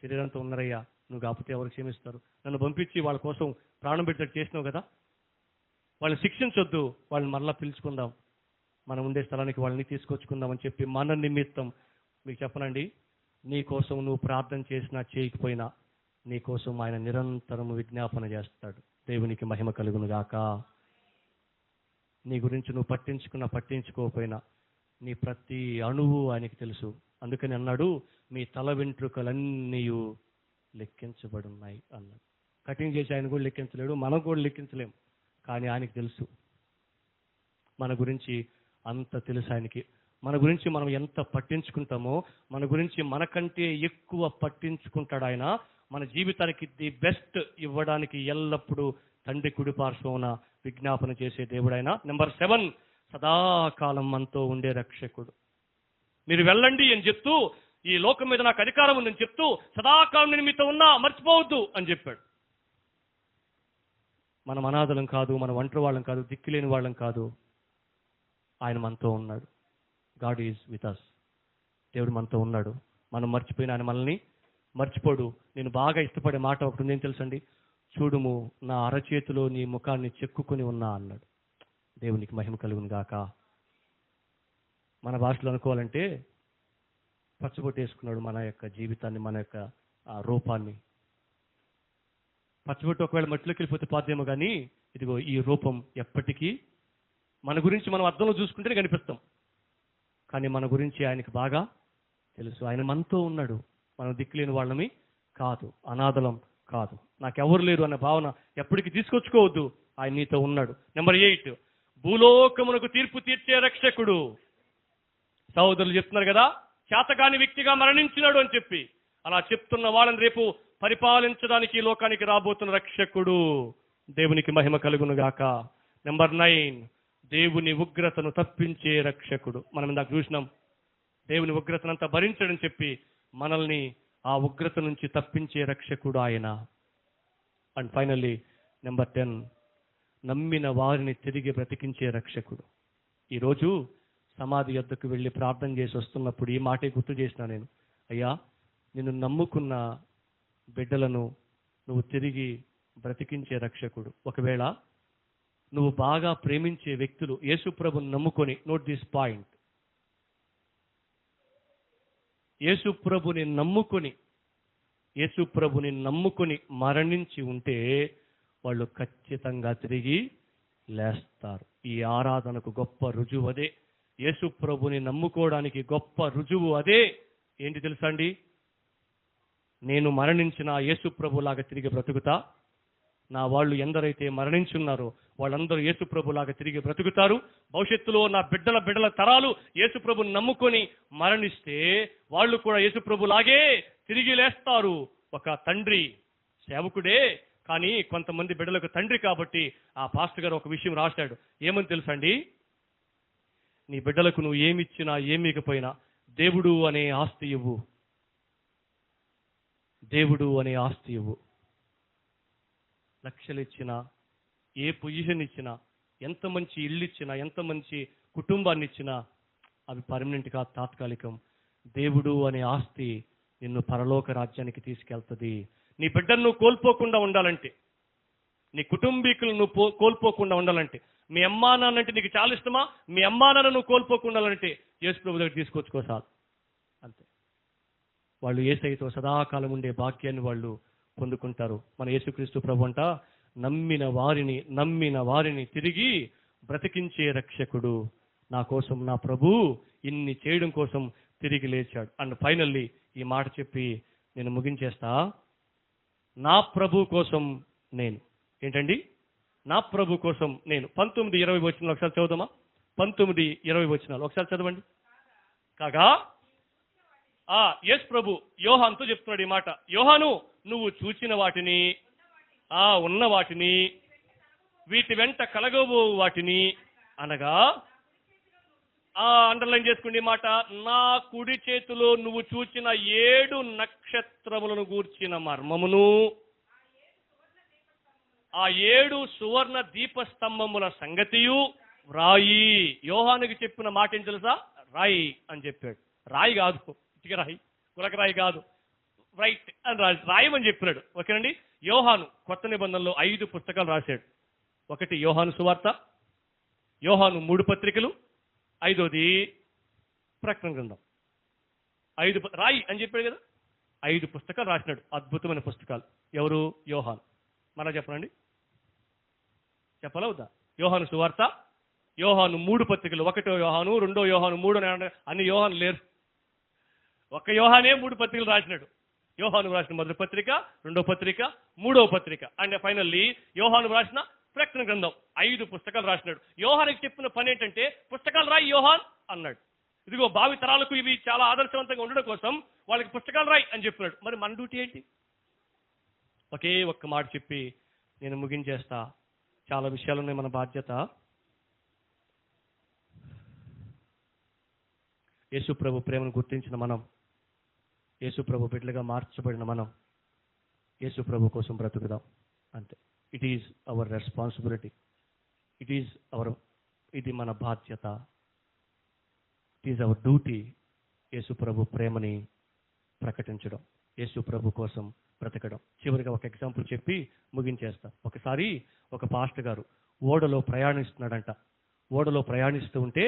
శరీరంతో ఉన్నారయ్యా, నువ్వు కాకపోతే ఎవరు క్షమిస్తారు? నన్ను పంపించి వాళ్ళ కోసం ప్రాణం పెట్టేట్టు చేసినావు కదా, వాళ్ళని శిక్షించొద్దు, వాళ్ళని మరలా పిలుచుకుందాం, మనం ఉండే స్థలానికి వాళ్ళని తీసుకొచ్చుకుందామని చెప్పి మన నిమిత్తం. మీకు చెప్పనండి, నీ కోసం నువ్వు ప్రార్థన చేసినా చేయకపోయినా నీ కోసం ఆయన నిరంతరం విజ్ఞాపన చేస్తాడు. దేవునికి మహిమ కలుగును గాక. నీ గురించి నువ్వు పట్టించుకున్నా పట్టించుకోకపోయినా నీ ప్రతి అణువు ఆయనకి తెలుసు. అందుకని అన్నాడు, మీ తల వెంట్రుకలన్నీ లెక్కించబడున్నాయి అన్నాడు. కటింగ్ చేసి ఆయన కూడా లెక్కించలేడు, మనం కూడా లెక్కించలేము. కానీ ఆయనకి తెలుసు మన గురించి, అంత తెలుసు ఆయనకి. మన గురించి మనం ఎంత పట్టించుకుంటామో, మన గురించి మనకంటే ఎక్కువ పట్టించుకుంటాడు ఆయన. మన జీవితానికి ది బెస్ట్ ఇవ్వడానికి ఎల్లప్పుడూ తండ్రి కుడి పార్శ్వమున విజ్ఞాపన చేసే దేవుడు ఆయన. నెంబర్ 7, సదాకాలం మనతో ఉండే రక్షకుడు. మీరు వెళ్ళండి అని చెప్తూ, ఈ లోకం మీద నాకు అధికారం ఉందని చెప్తూ, సదాకాలం నేను మీతో ఉన్నా, మర్చిపోవద్దు అని చెప్పాడు. మనం అనాథలం కాదు, మన ఒంటరి వాళ్ళం కాదు, దిక్కులేని వాళ్ళం కాదు. ఆయన మనతో ఉన్నాడు. God is with us. దేవుడు మనతో ఉన్నాడు. మనం మర్చిపోయిన ఆయన మనల్ని మర్చిపోడు. నేను బాగా ఇష్టపడే మాట ఒకటి ఉంది, ఏం తెలుసండి? చూడుము, నా అరచేతిలో నీ ముఖాన్ని చెక్కుకొని ఉన్నా అన్నాడు. దేవునికి మహిమ కలుగును గాక. మన భాషలో అనుకోవాలంటే పచ్చబొట్టు వేసుకున్నాడు మన యొక్క జీవితాన్ని, మన యొక్క రూపాన్ని. పచ్చబొట్టు ఒకవేళ మట్టిలోకి వెళ్ళిపోతే పోతేమో కానీ, ఇదిగో ఈ రూపం ఎప్పటికీ మన గురించి మనం అద్దంలో చూసుకుంటేనే కనిపిస్తాం. కానీ మన గురించి ఆయనకి బాగా తెలుసు. ఆయన మనతో ఉన్నాడు. మనం దిక్కులేని వాళ్ళమి కాదు, అనాథలం కాదు, నాకెవరు లేరు అన్న భావన ఎప్పటికీ తీసుకొచ్చుకోవద్దు. ఆయన నీతో ఉన్నాడు. నెంబర్ 8, భూలోకమునకు తీర్పు తీర్చే రక్షకుడు. సహోదరులు చెప్తున్నారు కదా, చేతగాని వ్యక్తిగా మరణించినాడు అని చెప్పి. అలా చెప్తున్న వాళ్ళని రేపు పరిపాలించడానికి ఈ లోకానికి రాబోతున్న రక్షకుడు. దేవునికి మహిమ కలుగును గాక. నెంబర్ 9, దేవుని ఉగ్రతను తప్పించే రక్షకుడు. మనం ఇందాక చూసినాం, దేవుని ఉగ్రతనంతా భరించడని చెప్పి మనల్ని ఆ ఉగ్రత నుంచి తప్పించే రక్షకుడు ఆయన. అండ్ ఫైనల్లీ నెంబర్ 10, నమ్మిన వారిని తిరిగి బ్రతికించే రక్షకుడు. ఈరోజు సమాధి యొద్దకు వెళ్ళి ప్రార్థన చేసి వస్తున్నప్పుడు ఈ మాటే గుర్తు చేసిన నేను. అయ్యా, నిన్ను నమ్ముకున్న బిడ్డలను నువ్వు తిరిగి బ్రతికించే రక్షకుడు. ఒకవేళ నువ్వు బాగా ప్రేమించే వ్యక్తులు యేసుప్రభుని నమ్ముకొని, నోట్ దిస్ పాయింట్, యేసుప్రభుని నమ్ముకొని మరణించి ఉంటే వాళ్ళు ఖచ్చితంగా తిరిగి లేస్తారు. ఈ ఆరాధనకు గొప్ప రుజువు అదే. యేసుప్రభుని నమ్ముకోవడానికి గొప్ప రుజువు అదే. ఏంటి తెలుసా అండి? నేను మరణించిన యేసుప్రభులాగా తిరిగి బ్రతుకుతా. నా వాళ్ళు ఎందరైతే మరణించున్నారో వాళ్ళందరూ యేసుప్రభులాగా తిరిగి బ్రతుకుతారు. భవిష్యత్తులో నా బిడ్డల తరాలు యేసుప్రభుని నమ్ముకొని మరణిస్తే వాళ్ళు కూడా యేసుప్రభులాగే తిరిగి లేస్తారు. ఒక తండ్రి సేవకుడే, కానీ కొంతమంది బిడ్డలకు తండ్రి కాబట్టి ఆ పాస్టర్ గారు ఒక విషయం రాశాడు. ఏమని తెలుసండి? నీ బిడ్డలకు నువ్వు ఏమిచ్చినా ఏమికపోయినా దేవుడు అనే ఆస్తి ఇవ్వు. దేవుడు అనే ఆస్తి ఇవ్వు. లక్షలు ఇచ్చినా, ఏ పొజిషన్ ఇచ్చినా, ఎంత మంచి ఇల్లు ఇచ్చినా, ఎంత మంచి కుటుంబాన్ని ఇచ్చినా అవి పర్మనెంట్ గా తాత్కాలికం. దేవుడు అనే ఆస్తి నిన్ను పరలోక రాజ్యానికి తీసుకెళ్తుంది. నీ బిడ్డను నువ్వు కోల్పోకుండా ఉండాలంటే, నీ కుటుంబీకులను నువ్వు కోల్పోకుండా ఉండాలంటే, మీ అమ్మా నాన్న అంటే నీకు చాలా ఇష్టమా, మీ అమ్మా నాన్న నువ్వు కోల్పోకుండా ఉండాలంటే యేసు ప్రభు దగ్గర తీసుకొచ్చుకోసాలి. అంతే. వాళ్ళు యేసయ్యతో సదాకాలం ఉండే భాగ్యాన్ని వాళ్ళు పొందుకుంటారు. మన యేసుక్రీస్తు ప్రభు అంట, నమ్మిన వారిని తిరిగి బ్రతికించే రక్షకుడు. నా కోసం నా ప్రభు ఇన్ని చేయడం కోసం తిరిగి లేచాడు. అండ్ ఫైనల్లీ ఈ మాట చెప్పి నేను ముగించేస్తా. నా ప్రభు కోసం నేను, ఏంటండి, నా ప్రభు కోసం నేను. 19-20 వచనాలు ఒకసారి చదువుదామా? 19-20 వచనాలు ఒకసారి చదవండి. కాగా యేసు ప్రభు యోహానుతో చెప్తున్నాడు ఈ మాట. యోహాను, నువ్వు చూచిన వాటిని, ఉన్న వాటిని, వీటి వెంట కలగబో వాటిని, అనగా అండర్లైన్ చేసుకోండి ఈ మాట, నా కుడి చేతిలో నువ్వు చూచిన 7 నక్షత్రములను గూర్చిన మర్మమును, ఆ 7 సువర్ణ దీపస్తంభముల సంగతియు రాయి. యోహానుకి చెప్పిన మాట ఏం తెలుసా? రాయి అని చెప్పాడు. రాయి కాదు, ఇటుక రాయి, కులక రాయి కాదు, రైట్ అని రాయమని చెప్పినాడు. ఓకేనండి. యోహాను కొత్త నిబంధనలో 5 పుస్తకాలు రాశాడు. 1 యోహాను సువార్త, యోహాను 3 పత్రికలు, 5వది ప్రకటన గ్రంథం. 5 రాయి అని చెప్పాడు కదా, 5 పుస్తకాలు రాసినాడు, అద్భుతమైన పుస్తకాలు. ఎవరు? యోహాను. మళ్ళా చెప్పనండి, చెప్పాలా వద్దా? యోహాను సువార్త, యోహాను 3 పత్రికలు, 1 యోహాను, 2 యోహాను, 3 అన్ని యోహాను లేరు. 1 యోహానే 3 పత్రికలు రాసినాడు. యోహాను రాసిన మొదటి పత్రిక, 2వ పత్రిక, 3వ పత్రిక, అండ్ ఫైనల్లీ యోహాను రాసిన ప్రకటన గ్రంథం. 5 పుస్తకాలు రాసినాడు. యోహానికి చెప్పిన పని ఏంటంటే, పుస్తకాలు రాయి యోహాన్ అన్నాడు. ఇదిగో భావి తరాలకు ఇవి చాలా ఆదర్శవంతంగా ఉండడం కోసం వాళ్ళకి పుస్తకాలు రాయి అని చెప్పినాడు. మరి మన డ్యూటీ ఏంటి? ఒకే ఒక్క మాట చెప్పి నేను ముగించేస్తా. చాలా విషయాలు ఉన్నాయి మన బాధ్యత. యేసు ప్రభు ప్రేమను గుర్తించిన మనం, యేసు ప్రభు బిడ్డలుగా మార్చబడిన మనం, యేసు ప్రభు కోసం బ్రతుకుదాం అంతే. It is our responsibility. ఇది మన బాధ్యత. It is our duty. యేసు ప్రభు ప్రేమని ప్రకటించడం, యేసు ప్రభు కోసం బ్రతకడం. చివరిగా ఒక ఎగ్జాంపుల్ చెప్పి ముగించేస్తాం. ఒకసారి ఒక పాస్టర్ గారు ఓడలో ప్రయాణిస్తున్నాడంట. ఓడలో ప్రయాణిస్తూ ఉంటే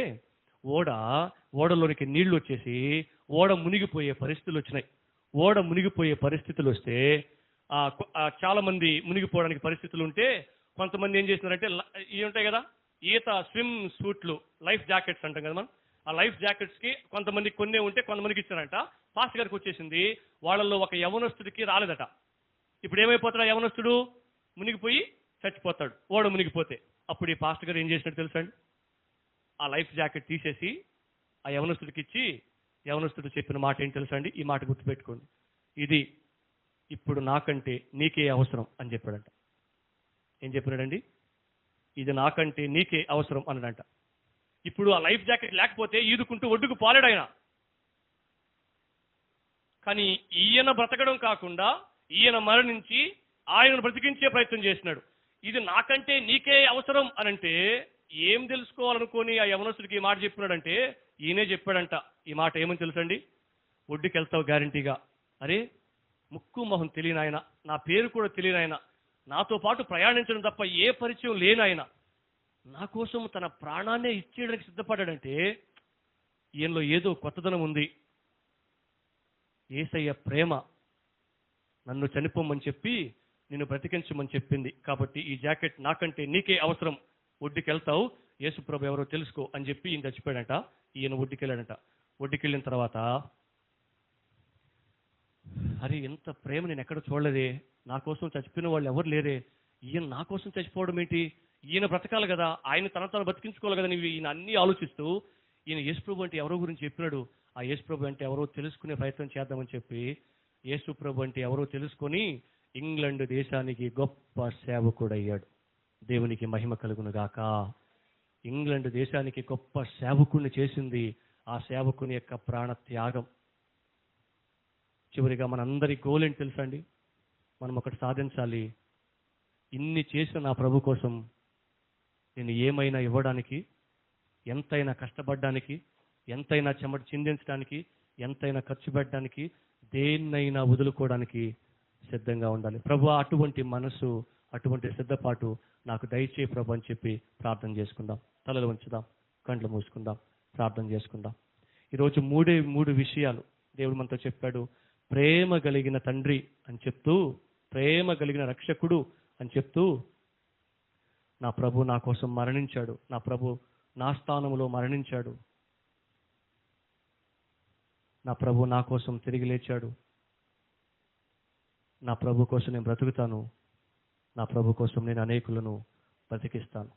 ఓడలోనికి నీళ్లు వచ్చేసి ఓడ మునిగిపోయే పరిస్థితులు వచ్చినాయి. ఓడ మునిగిపోయే పరిస్థితులు వస్తే చాలా మంది మునిగిపోవడానికి పరిస్థితులు ఉంటే కొంతమంది ఏం చేస్తున్నారంటే, ఇవి ఉంటాయి కదా ఈత స్విమ్ సూట్లు, లైఫ్ జాకెట్స్ అంటాం కదా మనం, ఆ లైఫ్ జాకెట్స్ కి కొంతమంది కొన్నే ఉంటే కొంతమందికి ఇచ్చారంట. పాస్టర్ గారికి వచ్చేసింది. వాళ్ళల్లో ఒక యవనస్తుడికి రాలేదట. ఇప్పుడు ఏమైపోతాడు? యవనస్తుడు మునిగిపోయి చచ్చిపోతాడు, ఓడ మునిగిపోతే. అప్పుడు ఈ పాస్టర్ గారు ఏం చేసినట్టు తెలుసా అండి? ఆ లైఫ్ జాకెట్ తీసేసి ఆ యవనస్తుడికి ఇచ్చి, యవనస్తుడు చెప్పిన మాట ఏంటి తెలుసా అండి? ఈ మాట గుర్తుపెట్టుకోండి. ఇది ఇప్పుడు నాకంటే నీకే అవసరం అని చెప్పాడంట. ఏం చెప్పాడండి? ఇది నాకంటే నీకే అవసరం అన్నాడంట. ఇప్పుడు ఆ లైఫ్ జాకెట్ లేకపోతే ఈదుకుంటూ ఒడ్డుకు పోలేడు ఆయన. కానీ ఈయన బ్రతకడం కాకుండా ఈయన మరణించి ఆయనను బ్రతికించే ప్రయత్నం చేసినాడు. ఇది నాకంటే నీకే అవసరం అనంటే ఏం తెలుసుకోవాలనుకొని ఆ యవనస్తుడికి ఈ మాట చెప్పినాడంటే, ఈయనే చెప్పాడంట ఈ మాట. ఏమని తెలుసండి? ఒడ్డుకి వెళ్తావు గ్యారంటీగా. అరే, ముక్కు మొహం తెలియని ఆయన, నా పేరు కూడా తెలియని ఆయన, నాతో పాటు ప్రయాణించడం తప్ప ఏ పరిచయం లేని ఆయన నా కోసం తన ప్రాణాన్నే ఇచ్చేయడానికి సిద్ధపడ్డాడంటే ఈయనలో ఏదో కొత్తదనం ఉంది. యేసయ్య ప్రేమ నన్ను చనిపోమని చెప్పి నిన్ను బ్రతికించమని చెప్పింది. కాబట్టి ఈ జాకెట్ నాకంటే నీకే అవసరం. ఒడ్డుకి వెళ్తావు, యేసు ప్రభు ఎవరో తెలుసుకో అని చెప్పి ఈయన చచ్చిపోయాడంట. ఈయన ఒడ్డుకి వెళ్ళాడంట. ఒడ్డుకి వెళ్ళిన తర్వాత, అరే ఎంత ప్రేమ నేను ఎక్కడ చూడలేదే, నా కోసం చచ్చిపోయిన వాళ్ళు ఎవరు లేరే, ఈయన నా కోసం చచ్చిపోవడం ఏంటి, ఈయన బ్రతకాలి కదా, ఆయన తను బతికించుకోవాలి కదా, నువ్వు ఈయన అన్నీ ఆలోచిస్తూ ఈయన యేసు ప్రభు అంటే ఎవరో గురించి చెప్పినాడు. ఆ యేసు ప్రభు అంటే ఎవరో తెలుసుకునే ప్రయత్నం చేద్దామని చెప్పి యేసు ప్రభు అంటే ఎవరో తెలుసుకొని ఇంగ్లాండ్ దేశానికి గొప్ప సేవకుడయ్యాడు. దేవునికి మహిమ కలుగును గాక. ఇంగ్లాండ్ దేశానికి గొప్ప సేవకుడిని చేసింది ఆ సేవకుని యొక్క ప్రాణ త్యాగం. చివరిగా మనందరి గోల్ ఏంటి తెలుసా అండి? మనం ఒకటి సాధించాలి. ఇన్ని చేసిన నా ప్రభు కోసం నేను ఏమైనా ఇవ్వడానికి, ఎంతైనా కష్టపడడానికి, ఎంతైనా చెమట చిందించడానికి, ఎంతైనా ఖర్చు పెట్టడానికి, దేన్నైనా వదులుకోవడానికి సిద్ధంగా ఉండాలి. ప్రభు అటువంటి మనసు, అటువంటి సిద్ధపాటు నాకు దయచేయి ప్రభు అని చెప్పి ప్రార్థన చేసుకుందాం. తలలు ఉంచుదాం, కండ్లు మూసుకుందాం, ప్రార్థన చేసుకుందాం. ఈరోజు మూడు విషయాలు దేవుడు మనతో చెప్పాడు. ప్రేమ కలిగిన తండ్రి అని చెప్తూ, ప్రేమ కలిగిన రక్షకుడు అని చెప్తూ, నా ప్రభు నా కోసం మరణించాడు, నా ప్రభు నా స్థానంలో మరణించాడు, నా ప్రభు నా కోసం తిరిగి లేచాడు, నా ప్రభు కోసం నేను బ్రతుకుతాను, నా ప్రభు కోసం నేను అనేకులను బ్రతికిస్తాను.